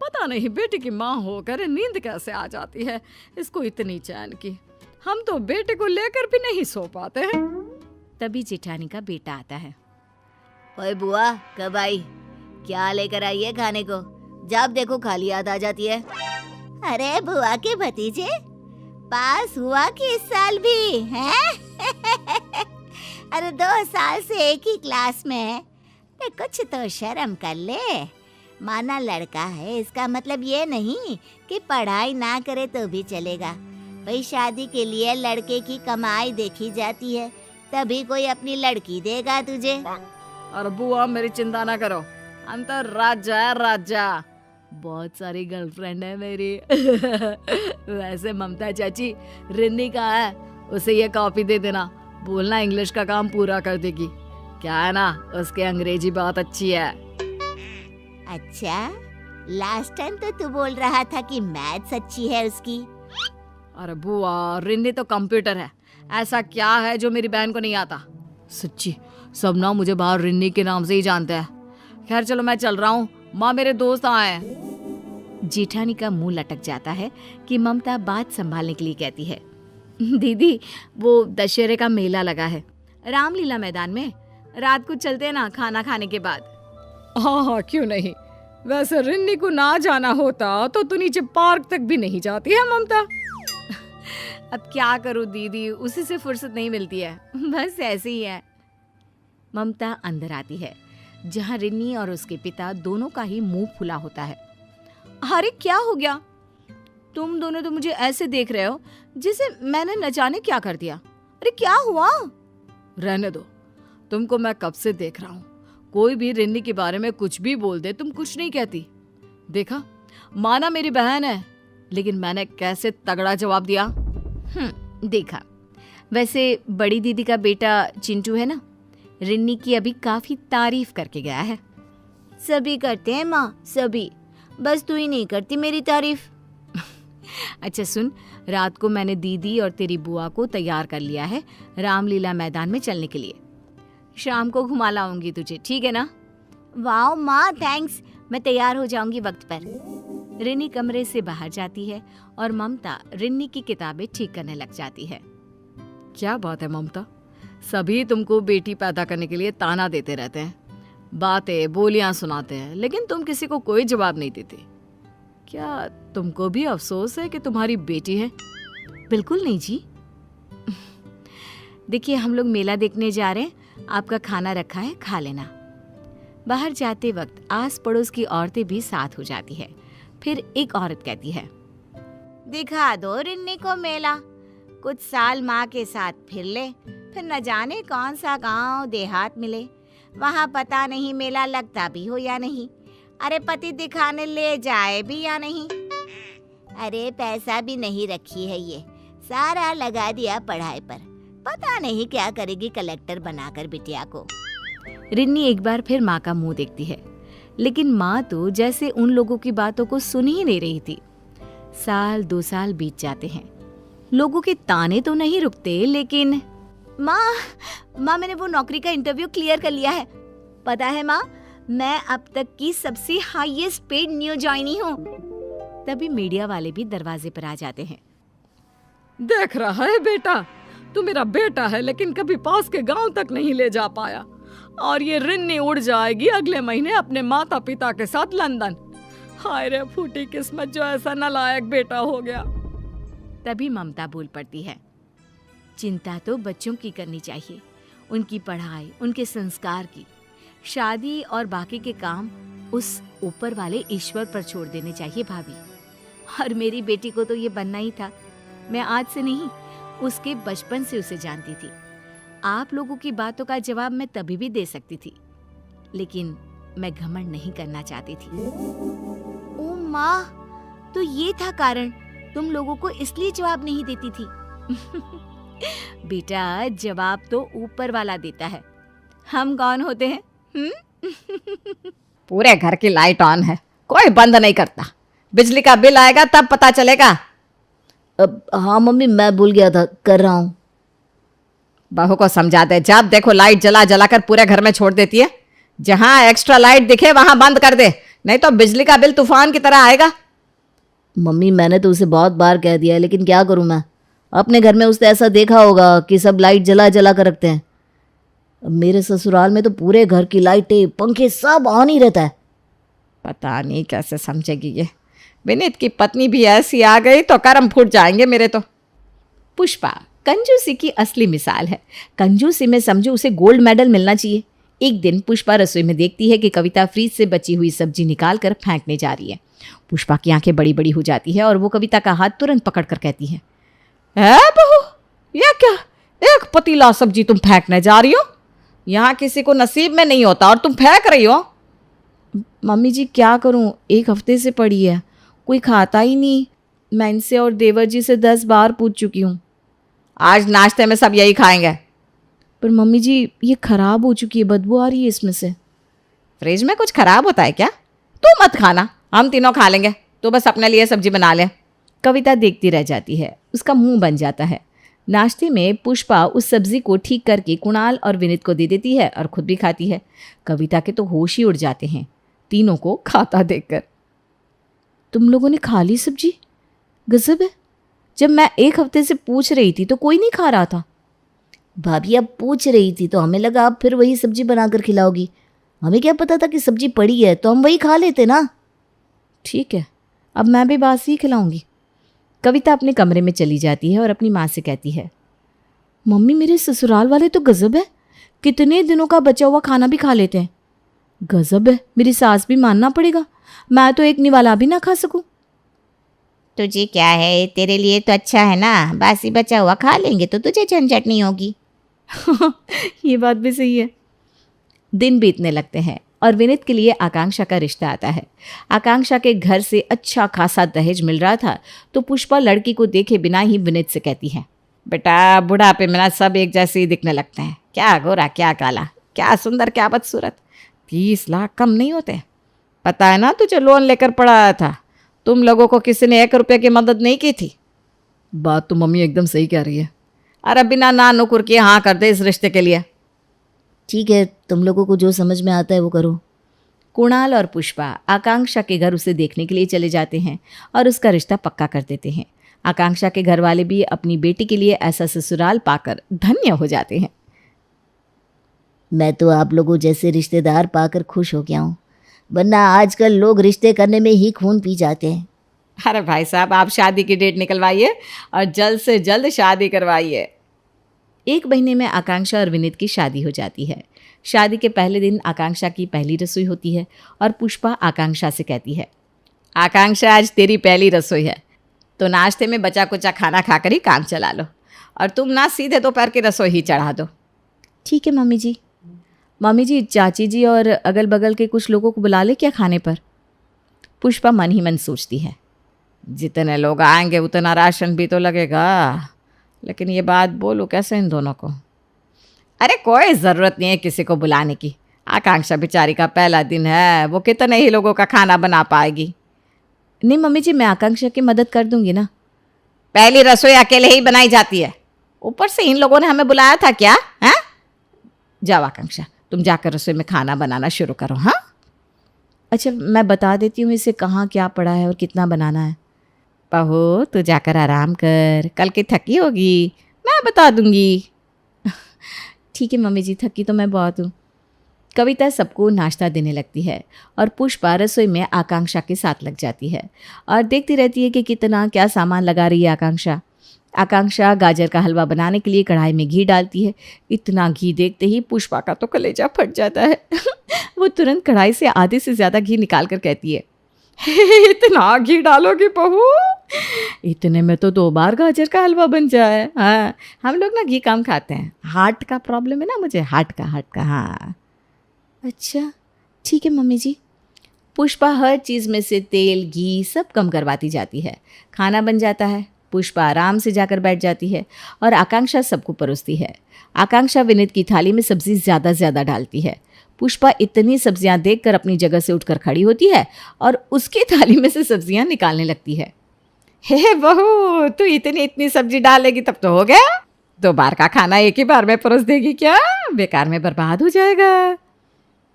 पता नहीं बेटी की माँ होकर नींद कैसे आ जाती है इसको इतनी चैन की। हम तो बेटे को लेकर भी नहीं सो पाते हैं। तभी जेठानी का बेटा आता है। ओए बुआ, कब आई? क्या लेकर आई है खाने को? जब देखो खाली याद आ जाती है। अरे बुआ के भतीजे, पास हुआ कि इस साल भी हैं? अरे 2 साल से एक ही क्लास में है। कुछ तो शर्म कर ले। माना लड़का है, इसका मतलब ये नहीं कि पढ़ाई ना करे तो भी चलेगा। भाई शादी के लिए लड़के की कमाई देखी जाती है, तभी कोई अपनी लड़की देगा तुझे। और बुआ मेरी चिंता ना करो, अंतर राजा है राजा। बहुत सारी गर्लफ्रेंड है मेरी। वैसे ममता चाची, रिन्नी का है, उसे ये कॉपी दे देना, बोलना इंग्लिश का काम पूरा कर देगी। क्या है ना, उसके अंग्रेजी बहुत अच्छी है। अच्छा, लास्ट टाइम तो तू बोल रहा था कि मैथ्स अच्छी है उसकी। अरे बुआ, रिन्नी तो कंप्यूटर है, ऐसा क्या है जो मेरी बहन को नहीं आता? सच्ची, सब ना मुझे बाहर रिन्नी के नाम से ही जानते हैं। खैर चलो, मैं चल रहा हूँ, माँ मेरे दोस्त आए। जेठानी का मुंह लटक जाता है कि ममता बात संभालने के लिए कहती है। दीदी, वो दशहरे का मेला लगा है रामलीला मैदान में, रात को चलते हैं ना खाना खाने के बाद। हाँ हाँ, क्यों नहीं। वैसे रिन्नी को ना जाना होता तो तू नीचे पार्क तक भी नहीं जाती है ममता। अब क्या करूं दीदी, उसी से फुर्सत नहीं मिलती है, बस ऐसे ही है। ममता अंदर आती है जहां रिन्नी और उसके पिता दोनों का ही मुंह फुला होता है। अरे क्या हो गया? तुम दोनों तो मुझे ऐसे देख रहे हो जिसे मैंने न जाने क्या कर दिया। अरे क्या हुआ? रहने दो, तुमको मैं कब से देख रहा हूँ। कोई भी रिन्नी के बारे में कुछ भी बोल दे, तुम कुछ नहीं कहती। देखा, माना मेरी बहन है, लेकिन मैंने कैसे तगड़ा जवाब दिया। देखा। वैसे बड़ी दीदी का बेटा चिंटू है ना, रिन्नी की अभी काफी तारीफ करके गया है। सभी करते हैं माँ, सभी, बस तू ही नहीं करती मेरी तारीफ। अच्छा सुन, रात को मैंने दीदी और तेरी बुआ को तैयार कर लिया है रामलीला मैदान में चलने के लिए। शाम को घुमा लाऊंगी तुझे, ठीक है ना? वाह माँ, थैंक्स, मैं तैयार हो जाऊंगी वक्त पर। रिन्नी कमरे से बाहर जाती है और ममता रिन्नी की किताबें ठीक करने लग जाती है। क्या बात है ममता, सभी तुमको बेटी पैदा करने के लिए ताना देते रहते हैं, बातें बोलियां सुनाते हैं, लेकिन तुम किसी को कोई जवाब नहीं देती। क्या तुमको भी अफसोस है कि तुम्हारी बेटी है? बिल्कुल नहीं जी। देखिए, हम लोग मेला देखने जा रहे हैं, आपका खाना रखा है, खा लेना। बाहर जाते वक्त आस पड़ोस की औरतें भी साथ हो जाती है। फिर एक औरत कहती है, दिखा दो रिन्नी को मेला, कुछ साल माँ के साथ फिर ले, फिर न जाने कौन सा गांव देहात मिले, वहाँ पता नहीं मेला लगता भी हो या नहीं। अरे पति दिखाने ले जाए भी या नहीं। अरे पैसा भी नहीं रखी है ये, सारा लगा दिया पढ़ाई पर, पता नहीं क्या करेगी कलेक्टर बनाकर बिटिया को। रिन्नी एक बार फिर माँ का मुंह देखती है, लेकिन माँ तो जैसे उन लोगों की बातों को सुन ही नहीं रही थी। साल 2 साल बीत जाते हैं, लोगों के ताने तो नहीं रुकते, लेकिन माँ मैंने वो नौकरी का इंटरव्यू क्लियर कर लिया है। पता है माँ, मैं अब तक की सबसे हाईएस्ट पेड न्यू जॉइनी हूँ। तभी मीडिया वाले भी दरवाजे पर आ जाते हैं। देख रहा है बेटा, तू मेरा बेटा है, लेकिन कभी पास के गांव तक नहीं ले जा पाया, और ये रिन्नी उड़ जाएगी अगले महीने अपने माता पिता के साथ लंदन। हाय रे फूटी किस्मत, जो ऐसा नालायक बेटा हो गया। तभी ममता बोल पड़ती है, चिंता तो बच्चों की करनी चाहिए, उनकी पढ़ाई, उनके संस्कार की। शादी और बाकी के काम उस ऊपर वाले ईश्वर पर छोड़ देने चाहिए भाभी। और मेरी बेटी को तो ये बनना ही था। मैं आज से नहीं, उसके बचपन से उसे जानती थी। आप लोगों की बातों का जवाब मैं तभी भी दे सकती थी, लेकिन मैं घमंड नहीं करना चाहती थी। ओ माँ, तो ये था कारण, तुम लोगों को इसलिए जवाब नहीं देती थी। बेटा, जवाब तो ऊपर वाला देता है, हम कौन होते हैं? पूरे घर की लाइट ऑन है, कोई बंद नहीं करता। बिजली का बिल आएगा तब पता चलेगा। अब हाँ मम्मी, मैं भूल गया था, कर रहा हूँ। बहू को समझा दे, जब देखो लाइट जला जला कर पूरे घर में छोड़ देती है। जहां एक्स्ट्रा लाइट दिखे वहां बंद कर दे, नहीं तो बिजली का बिल तूफान की तरह आएगा। मम्मी मैंने तो उसे बहुत बार कह दिया है, लेकिन क्या करूँ मैं। अपने घर में उसने ऐसा देखा होगा कि सब लाइट जला जला कर रखते हैं। अब मेरे ससुराल में तो पूरे घर की लाइटें पंखे सब ऑन ही रहता है। पता नहीं कैसे समझेगी ये। विनीत की पत्नी भी ऐसी आ गई तो कर्म फूट जाएंगे मेरे तो। पुष्पा कंजूसी की असली मिसाल है। कंजूसी में समझो उसे गोल्ड मेडल मिलना चाहिए। एक दिन पुष्पा रसोई में देखती है कि कविता फ्रीज से बची हुई सब्जी निकाल कर फेंकने जा रही है। पुष्पा की आंखें बड़ी बड़ी हो जाती है और वो कविता का हाथ तुरंत पकड़ कर कहती है, बहू, यह क्या, एक पतीला सब्जी तुम फेंकने जा रही हो? यहाँ किसी को नसीब में नहीं होता और तुम फेंक रही हो। मम्मी जी क्या करूं, एक हफ्ते से पड़ी है, कोई खाता ही नहीं। मैं इनसे और देवर जी से 10 बार पूछ चुकी हूँ। आज नाश्ते में सब यही खाएंगे। पर मम्मी जी ये खराब हो चुकी है, बदबू आ रही है इसमें से। फ्रिज में कुछ खराब होता है क्या? तू मत खाना, हम तीनों खा लेंगे, तो बस अपने लिए सब्जी बना ले। कविता देखती रह जाती है, उसका मुंह बन जाता है। नाश्ते में पुष्पा उस सब्जी को ठीक करके कुणाल और विनीत को दे देती है और खुद भी खाती है। कविता के तो होश ही उड़ जाते हैं तीनों को खाता देखकर। तुम लोगों ने खा ली सब्जी? गजब है, जब मैं एक हफ्ते से पूछ रही थी तो कोई नहीं खा रहा था। भाभी अब पूछ रही थी तो हमें लगा आप फिर वही सब्जी बनाकर खिलाओगी। हमें क्या पता था कि सब्जी पड़ी है, तो हम वही खा लेते ना। ठीक है, अब मैं भी बासी ही खिलाऊंगी। कविता अपने कमरे में चली जाती है और अपनी माँ से कहती है, मम्मी मेरे ससुराल वाले तो गजब है, कितने दिनों का बचा हुआ खाना भी खा लेते हैं। गजब है, मेरी सास भी मानना पड़ेगा, मैं तो एक निवाला भी ना खा सकूं। तुझे क्या है, तेरे लिए तो अच्छा है ना, बासी बचा हुआ खा लेंगे तो तुझे झंझट नहीं होगी। ये बात भी सही है। दिन बीतने लगते हैं और विनीत के लिए आकांक्षा का रिश्ता आता है। आकांक्षा के घर से अच्छा खासा दहेज मिल रहा था, तो पुष्पा लड़की को देखे बिना ही विनीत से कहती है, बेटा बुढ़ापे में ना सब एक जैसे ही दिखने लगते हैं, क्या गोरा क्या काला, क्या सुंदर क्या बदसूरत। 30 लाख कम नहीं होते। पता है ना तुझे लोन लेकर पढ़ाया था, तुम लोगों को किसी ने 1 रुपये की मदद नहीं की थी। बात तो मम्मी एकदम सही कह रही है। अरे बिना ना नुकुर किए हाँ कर दे इस रिश्ते के लिए। ठीक है, तुम लोगों को जो समझ में आता है वो करो। कुणाल और पुष्पा आकांक्षा के घर उसे देखने के लिए चले जाते हैं और उसका रिश्ता पक्का कर देते हैं। आकांक्षा के घर वाले भी अपनी बेटी के लिए ऐसा ससुराल पाकर धन्य हो जाते हैं। मैं तो आप लोगों जैसे रिश्तेदार पाकर खुश हो गया हूँ, वरना आजकल लोग रिश्ते करने में ही खून पी जाते हैं। अरे भाई साहब, आप शादी की डेट निकलवाइए और जल्द से जल्द शादी करवाइए। 1 महीने में आकांक्षा और विनीत की शादी हो जाती है। शादी के पहले दिन आकांक्षा की पहली रसोई होती है और पुष्पा आकांक्षा से कहती है, आकांक्षा आज तेरी पहली रसोई है, तो नाश्ते में बचा कुचा खाना खाकर ही काम चला लो, और तुम ना सीधे दोपहर की रसोई ही चढ़ा दो। ठीक है मम्मी जी। मम्मी जी, चाची जी और अगल बगल के कुछ लोगों को बुला ले क्या खाने पर? पुष्पा मन ही मन सोचती है, जितने लोग आएंगे उतना राशन भी तो लगेगा, लेकिन ये बात बोलूँ कैसे इन दोनों को? अरे कोई ज़रूरत नहीं है किसी को बुलाने की। आकांक्षा बेचारी का पहला दिन है, वो कितने ही लोगों का खाना बना पाएगी। नहीं मम्मी जी, मैं आकांक्षा की मदद कर दूंगी ना। पहली रसोई अकेले ही बनाई जाती है, ऊपर से इन लोगों ने हमें बुलाया था क्या? हैं? जाओ आकांक्षा, तुम जाकर रसोई में खाना बनाना शुरू करो। हाँ अच्छा, मैं बता देती हूँ इसे कहाँ क्या पड़ा है और कितना बनाना है। बहू तू जाकर आराम कर, कल की थकी होगी, मैं बता दूंगी। ठीक है मम्मी जी, थकी तो मैं बहुत हूँ। कविता सबको नाश्ता देने लगती है और पुष्पा रसोई में आकांक्षा के साथ लग जाती है और देखती रहती है कि कितना क्या सामान लगा रही है आकांक्षा। आकांक्षा गाजर का हलवा बनाने के लिए कढ़ाई में घी डालती है। इतना घी देखते ही पुष्पा का तो कलेजा फट जाता है। वो तुरंत कढ़ाई से आधे से ज़्यादा घी निकाल कर कहती है, इतना घी डालोगी बहू? इतने में तो 2 बार गाजर का हलवा बन जाए। हाँ, हम लोग ना घी कम खाते हैं, हार्ट का प्रॉब्लम है ना मुझे, हार्ट का। हाँ अच्छा ठीक है मम्मी जी। पुष्पा हर चीज़ में से तेल घी सब कम करवाती जाती है। खाना बन जाता है, पुष्पा आराम से जाकर बैठ जाती है और आकांक्षा सबको परोसती है। आकांक्षा विनीत की थाली में सब्जी ज़्यादा डालती है। पुष्पा इतनी सब्जियां देखकर अपनी जगह से उठकर खड़ी होती है और उसकी थाली में से सब्जियां निकालने लगती है। हे बहू, तू इतनी सब्जी डालेगी तब तो हो गया। 2 बार का खाना एक ही बार में परोस देगी क्या? बेकार में बर्बाद हो जाएगा।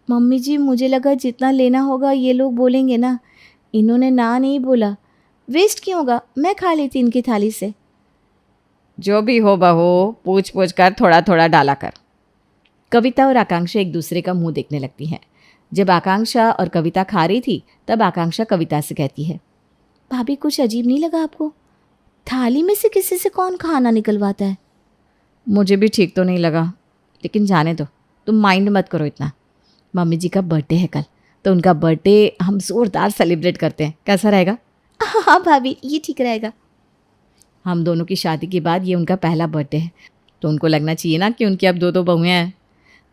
मम्मी जी मुझे लगा जितना लेना होगा ये लोग बोलेंगे ना, इन्होंने ना नहीं बोला, वेस्ट क्यों होगा, मैं खा लेती इनकी थाली से। जो भी हो बहू, पूछ कर थोड़ा डाला कर। कविता और आकांक्षा एक दूसरे का मुंह देखने लगती हैं। जब आकांक्षा और कविता खा रही थी तब आकांक्षा कविता से कहती है, भाभी कुछ अजीब नहीं लगा आपको? थाली में से किसी से कौन खाना निकलवाता है? मुझे भी ठीक तो नहीं लगा, लेकिन जाने दो, तुम माइंड मत करो इतना। मम्मी जी का बर्थडे है कल, तो उनका बर्थडे हम जोरदार सेलिब्रेट करते हैं, कैसा रहेगा? हाँ भाभी ये ठीक रहेगा। हम दोनों की शादी के बाद ये उनका पहला बर्थडे है, तो उनको लगना चाहिए ना कि उनकी अब 2 बहुएं हैं।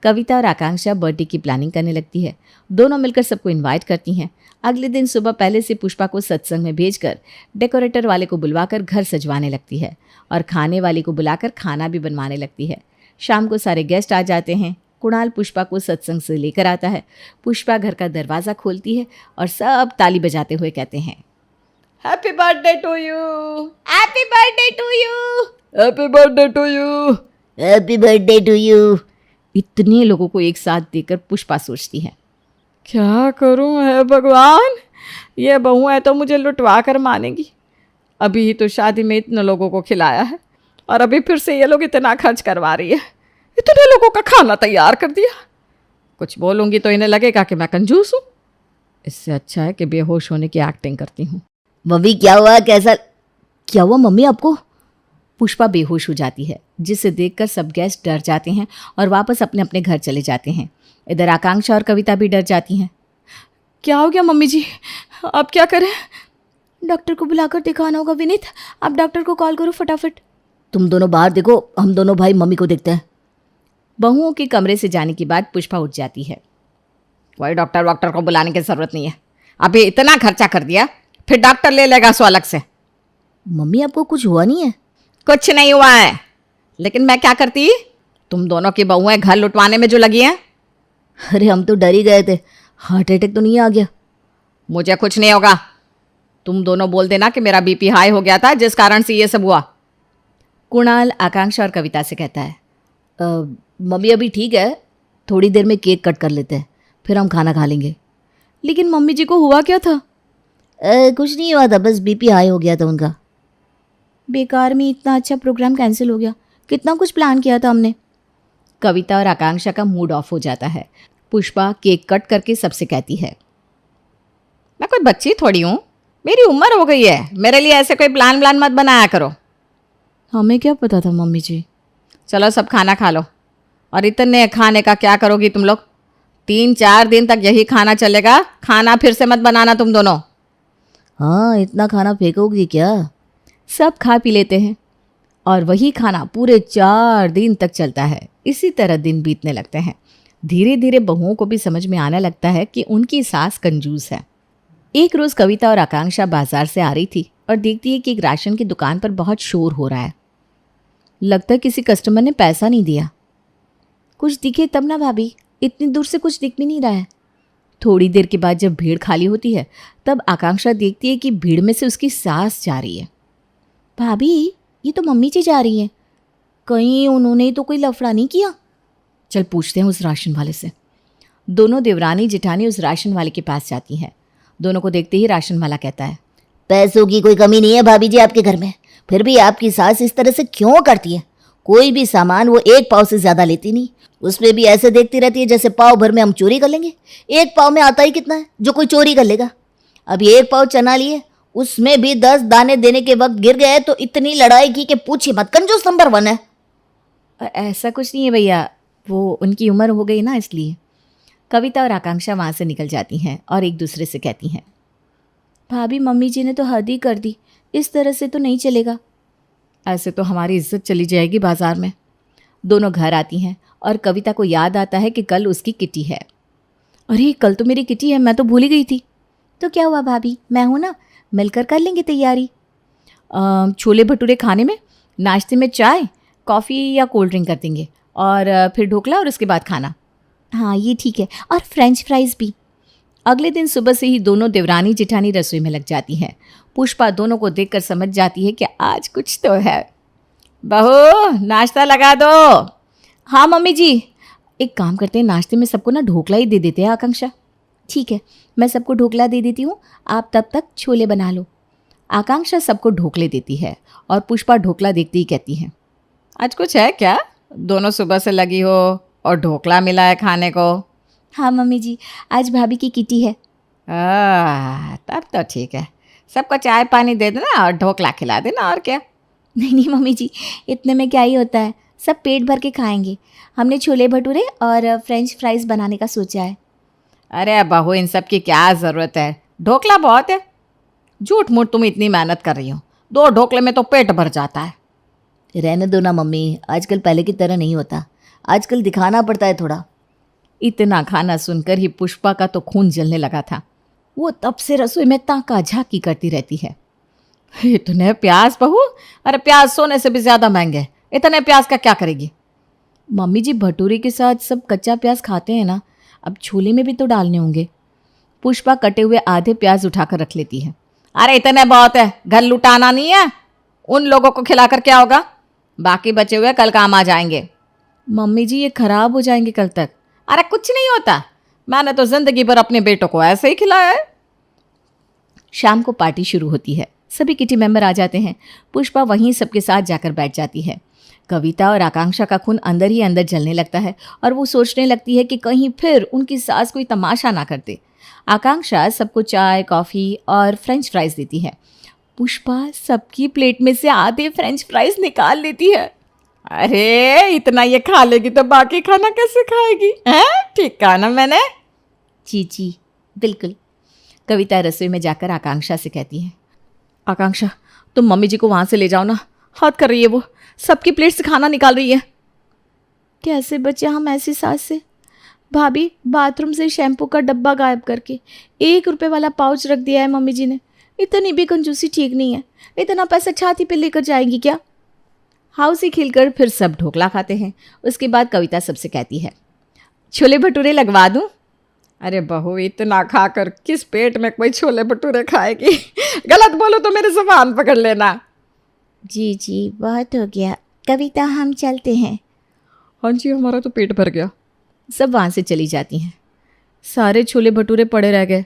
कविता और आकांक्षा बर्थडे की प्लानिंग करने लगती है। दोनों मिलकर सबको इनवाइट करती हैं। अगले दिन सुबह पहले से पुष्पा को सत्संग में भेजकर डेकोरेटर वाले को बुलवाकर घर सजवाने लगती है और खाने वाली को बुलाकर खाना भी बनवाने लगती है। शाम को सारे गेस्ट आ जाते हैं। कुणाल पुष्पा को सत्संग से लेकर आता है। पुष्पा घर का दरवाज़ा खोलती है और सब ताली बजाते हुए कहते हैं, happy birthday to you, happy birthday to you, happy birthday to you, happy birthday to you. इतने लोगों को एक साथ देखकर पुष्पा सोचती है, क्या करूं है भगवान, ये बहुएं तो मुझे लुटवा कर मानेगी। अभी ही तो शादी में इतने लोगों को खिलाया है और अभी फिर से ये लोग इतना खर्च करवा रही है, इतने लोगों का खाना तैयार कर दिया। कुछ बोलूँगी तो इन्हें लगेगा कि मैं कंजूस हूँ। इससे अच्छा है कि बेहोश होने की एक्टिंग करती हूँ। मम्मी क्या हुआ, कैसा क्या हुआ मम्मी आपको? पुष्पा बेहोश हो जाती है, जिसे देखकर सब गेस्ट डर जाते हैं और वापस अपने अपने घर चले जाते हैं। इधर आकांक्षा और कविता भी डर जाती हैं। क्या हो गया मम्मी जी, अब क्या करें? डॉक्टर को बुलाकर दिखाना होगा। विनीत आप डॉक्टर को कॉल करो फटाफट। तुम दोनों बाहर देखो, हम दोनों भाई मम्मी को देखते हैं। बहुओं के कमरे से जाने के बाद पुष्पा उठ जाती है। कोई डॉक्टर को बुलाने की जरूरत नहीं है, अभी इतना खर्चा कर दिया, फिर डॉक्टर ले लेगा सो अलग से। मम्मी आपको कुछ हुआ नहीं है? कुछ नहीं हुआ है, लेकिन मैं क्या करती, तुम दोनों की बहुएं घर लुटवाने में जो लगी हैं। अरे हम तो डर ही गए थे, हार्ट अटैक तो नहीं आ गया? मुझे कुछ नहीं होगा, तुम दोनों बोल देना कि मेरा बीपी हाई हो गया था जिस कारण से ये सब हुआ। कुणाल आकांक्षा और कविता से कहता है, मम्मी अभी ठीक है, थोड़ी देर में केक कट कर लेते हैं, फिर हम खाना खा लेंगे। लेकिन मम्मी जी को हुआ क्या था? कुछ नहीं हुआ था, बस बीपी हाई हो गया था उनका। बेकार में इतना अच्छा प्रोग्राम कैंसिल हो गया, कितना कुछ प्लान किया था हमने। कविता और आकांक्षा का मूड ऑफ हो जाता है। पुष्पा केक कट करके सबसे कहती है, मैं कोई बच्ची थोड़ी हूँ, मेरी उम्र हो गई है, मेरे लिए ऐसे कोई प्लान मत बनाया करो। हमें क्या पता था मम्मी जी। चलो सब खाना खा लो। और इतने खाने का क्या करोगी तुम लोग? 3-4 दिन तक यही खाना चलेगा, खाना फिर से मत बनाना तुम दोनों। हाँ इतना खाना फेंकोगी क्या? सब खा पी लेते हैं और वही खाना पूरे 4 दिन तक चलता है। इसी तरह दिन बीतने लगते हैं। धीरे धीरे बहुओं को भी समझ में आने लगता है कि उनकी सास कंजूस है। एक रोज़ कविता और आकांक्षा बाजार से आ रही थी और देखती है कि एक राशन की दुकान पर बहुत शोर हो रहा है। लगता है किसी कस्टमर ने पैसा नहीं दिया। कुछ दिखे तब ना भाभी, इतनी दूर से कुछ दिख भी नहीं रहा है। थोड़ी देर के बाद जब भीड़ खाली होती है तब आकांक्षा देखती है कि भीड़ में से उसकी सास जा रही है। भाभी ये तो मम्मी जी जा रही हैं, कहीं उन्होंने तो कोई लफड़ा नहीं किया? चल पूछते हैं उस राशन वाले से। दोनों देवरानी जेठानी उस राशन वाले के पास जाती हैं। दोनों को देखते ही राशन वाला कहता है, पैसों की कोई कमी नहीं है भाभी जी आपके घर में, फिर भी आपकी सास इस तरह से क्यों करती है? कोई भी सामान वो 1 पाव से ज्यादा लेती नहीं, उसमें भी ऐसे देखती रहती है जैसे पाव भर में हम चोरी कर लेंगे। 1 पाव में आता ही कितना है जो कोई चोरी कर लेगा? अभी 1 पाव चना लिए, उसमें भी 10 दाने देने के वक्त गिर गए तो इतनी लड़ाई की कि पूछिए मत, कंजूस नंबर 1 है। ऐसा कुछ नहीं है भैया, वो उनकी उम्र हो गई ना इसलिए। कविता और आकांक्षा वहाँ से निकल जाती हैं और एक दूसरे से कहती हैं, भाभी मम्मी जी ने तो हद ही कर दी, इस तरह से तो नहीं चलेगा। ऐसे तो हमारी इज्जत चली जाएगी बाजार में। दोनों घर आती हैं और कविता को याद आता है कि कल उसकी किटी है। अरे कल तो मेरी किटी है, मैं तो भूल ही गई थी। तो क्या हुआ भाभी, मैं हूँ ना, मिलकर कर लेंगे तैयारी। छोले भटूरे खाने में, नाश्ते में चाय कॉफ़ी या कोल्ड ड्रिंक कर देंगे और फिर ढोकला और उसके बाद खाना। हाँ ये ठीक है, और फ्रेंच फ्राइज़ भी। अगले दिन सुबह से ही दोनों देवरानी जेठानी रसोई में लग जाती हैं। पुष्पा दोनों को देखकर समझ जाती है कि आज कुछ तो है। बहू नाश्ता लगा दो। हाँ मम्मी जी। एक काम करते हैं, नाश्ते में सबको ना ढोकला ही दे देते हैं आकांक्षा। ठीक है, मैं सबको ढोकला दे देती हूँ, आप तब तक छोले बना लो। आकांक्षा सबको ढोकले देती है और पुष्पा ढोकला देखते ही कहती है, आज कुछ है क्या? दोनों सुबह से लगी हो और ढोकला मिला है खाने को। हाँ मम्मी जी, आज भाभी की किटी है। तब तो ठीक है, सबको चाय पानी दे देना और ढोकला खिला देना, और क्या। नहीं मम्मी जी, इतने में क्या ही होता है, सब पेट भर के खाएंगे। हमने छोले भटूरे और फ्रेंच फ्राइज़ बनाने का सोचा है। अरे बहू, इन सब की क्या ज़रूरत है, ढोकला बहुत है। झूठ मूठ तुम इतनी मेहनत कर रही हो, 2 ढोकले में तो पेट भर जाता है। रहने दो ना मम्मी, आजकल पहले की तरह नहीं होता, आजकल दिखाना पड़ता है थोड़ा। इतना खाना सुनकर ही पुष्पा का तो खून जलने लगा था। वो तब से रसोई में ताका झाकी करती रहती है। इतने प्याज बहू, अरे प्याज सोने से भी ज़्यादा महंगे, इतने प्याज का क्या करेगी? मम्मी जी भटूरे के साथ सब कच्चा प्याज खाते हैं ना, अब छोले में भी तो डालने होंगे। पुष्पा कटे हुए आधे प्याज उठाकर रख लेती है। अरे इतने बहुत है, घर लुटाना नहीं है, उन लोगों को खिलाकर क्या होगा, बाकी बचे हुए कल काम आ जाएंगे। मम्मी जी ये खराब हो जाएंगे कल तक। अरे कुछ नहीं होता, मैंने तो जिंदगी भर अपने बेटों को ऐसे ही खिलाया है। शाम को पार्टी शुरू होती है, सभी किटी मेंबर आ जाते हैं। पुष्पा वहीं सबके साथ जाकर बैठ जाती है। कविता और आकांक्षा का खून अंदर ही अंदर जलने लगता है और वो सोचने लगती है कि कहीं फिर उनकी सास कोई तमाशा ना कर दे। आकांक्षा सबको चाय कॉफ़ी और फ्रेंच फ्राइज़ देती है। पुष्पा सबकी प्लेट में से आधे फ्रेंच फ्राइज़ निकाल लेती है। अरे इतना ये खा लेगी तो बाकी खाना कैसे खाएगी? ठीक कहा ना मैंने? जी बिल्कुल। कविता रसोई में जाकर आकांक्षा से कहती है, आकांक्षा तुम मम्मी जी को वहाँ से ले जाओ ना, हद कर रही है वो, सबकी प्लेट से खाना निकाल रही है। कैसे बचे हम ऐसी सास से? भाभी बाथरूम से शैम्पू का डब्बा गायब करके 1 रुपए वाला पाउच रख दिया है मम्मी जी ने। इतनी भी कंजूसी ठीक नहीं है, इतना पैसा छाती पे लेकर जाएंगी क्या? हाउसी खिलकर फिर सब ढोकला खाते हैं। उसके बाद कविता सबसे कहती है, छोले भटूरे लगवा दूं? अरे बहू, इतना खाकर किस पेट में कोई छोले भटूरे खाएगी? गलत बोलो तो मेरे ज़ुबान पकड़ लेना। जी बहुत हो गया, कविता हम चलते हैं। हाँ जी, हमारा तो पेट भर गया। सब वहाँ से चली जाती हैं। सारे छोले भटूरे पड़े रह गए।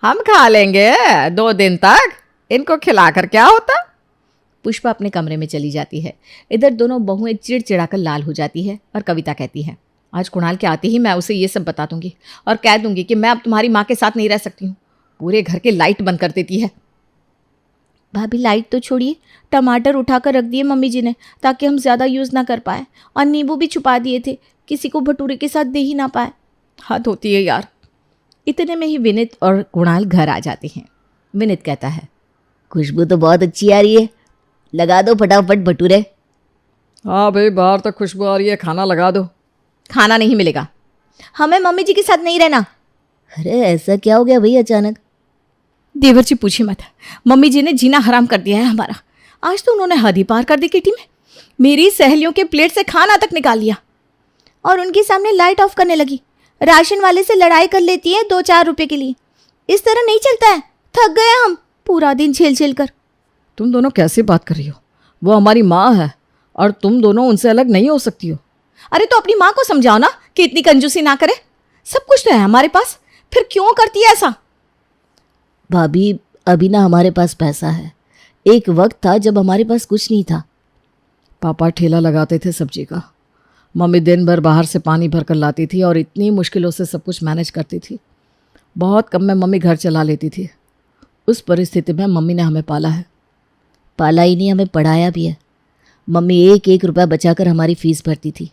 हम खा लेंगे 2 दिन तक, इनको खिलाकर क्या होता? पुष्पा अपने कमरे में चली जाती है। इधर दोनों बहुएं चिड़चिड़ाकर लाल हो जाती है और कविता कहती है, आज कुणाल के आते ही मैं उसे ये सब बता दूंगी और कह दूंगी कि मैं अब तुम्हारी माँ के साथ नहीं रह सकती हूँ। पूरे घर के लाइट बंद कर देती है। भाभी लाइट तो छोड़िए, टमाटर उठाकर रख दिए मम्मी जी ने ताकि हम ज़्यादा यूज़ ना कर पाए, और नींबू भी छुपा दिए थे, किसी को भटूरे के साथ दे ही ना पाए। हद होती है यार। इतने में ही विनित और कुणाल घर आ जाते हैं। विनित कहता है, खुशबू तो बहुत अच्छी आ रही है, लगा दो फटाफट भटूरे। हाँ भाई, बाहर तक खुशबू आ रही है, खाना लगा दो। खाना नहीं मिलेगा, हमें मम्मी जी के साथ नहीं रहना। अरे ऐसा क्या हो गया भाई अचानक? देवर जी पूछी मत, मम्मी जी ने जीना हराम कर दिया है हमारा। आज तो उन्होंने हद ही पार कर दी किटी में, मेरी सहेलियों के प्लेट से खाना तक निकाल लिया और उनके सामने लाइट ऑफ करने लगी। राशन वाले से लड़ाई कर लेती है 2-4 रुपए के लिए। इस तरह नहीं चलता है, थक गए हम पूरा दिन झेल कर। तुम दोनों कैसे बात कर रही हो? वो हमारी माँ है और तुम दोनों उनसे अलग नहीं हो सकती हो। अरे तो अपनी माँ को समझाओ ना कि इतनी कंजूसी ना करे, सब कुछ तो है हमारे पास, फिर क्यों करती है ऐसा? भाभी अभी ना हमारे पास पैसा है, एक वक्त था जब हमारे पास कुछ नहीं था। पापा ठेला लगाते थे सब्जी का, मम्मी दिन भर बाहर से पानी भर कर लाती थी और इतनी मुश्किलों से सब कुछ मैनेज करती थी। बहुत कम में मम्मी घर चला लेती थी। उस परिस्थिति में मम्मी ने हमें पाला है। पाला ही नहीं, हमें पढ़ाया भी है। मम्मी 1-1 रुपया बचाकर हमारी फीस भरती थी।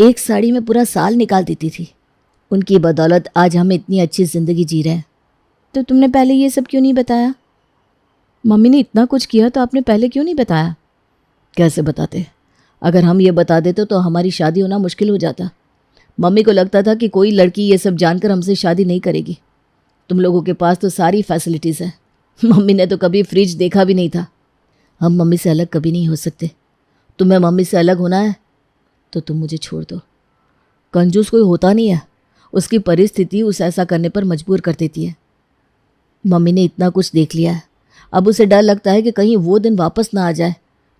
एक साड़ी में पूरा साल निकाल देती थी। उनकी बदौलत आज हम इतनी अच्छी ज़िंदगी जी रहे हैं। तो तुमने पहले ये सब क्यों नहीं बताया? मम्मी ने इतना कुछ किया तो आपने पहले क्यों नहीं बताया? कैसे बताते? अगर हम ये बता देते तो हमारी शादी होना मुश्किल हो जाता। मम्मी को लगता था कि कोई लड़की ये सब जानकर हमसे शादी नहीं करेगी। तुम लोगों के पास तो सारी फैसिलिटीज़ है। मम्मी ने तो कभी फ्रिज देखा भी नहीं था। हम मम्मी से अलग कभी नहीं हो सकते। तुम्हें मम्मी से अलग होना है तो तुम मुझे छोड़ दो। कंजूस कोई होता नहीं है, उसकी परिस्थिति उसे ऐसा करने पर मजबूर कर देती है। मम्मी ने इतना कुछ देख लिया है, अब उसे डर लगता है कि कहीं वो दिन वापस ना आ जाए,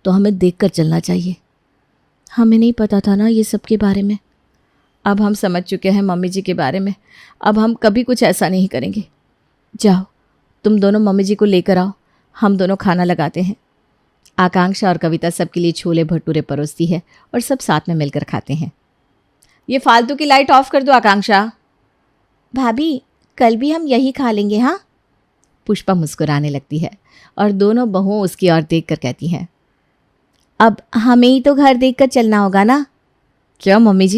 तो हमें देखकर चलना चाहिए। हमें नहीं पता था ना ये सब के बारे में। अब हम समझ चुके हैं मम्मी जी के बारे में। अब हम कभी कुछ ऐसा नहीं करेंगे। जाओ, तुम दोनों मम्मी जी को लेकर आओ, हम दोनों खाना लगाते हैं। आकांक्षा और कविता सबके लिए छोले भटूरे परोसती है और सब साथ में मिलकर खाते हैं। ये फालतू की लाइट ऑफ कर दो आकांक्षा। भाभी, कल भी हम यही खा लेंगे। हाँ, पुष्पा मुस्कुराने लगती है और दोनों बहुओं उसकी ओर देखकर कहती हैं, अब हमें ही तो घर देखकर चलना होगा ना। क्या मम्मी जी?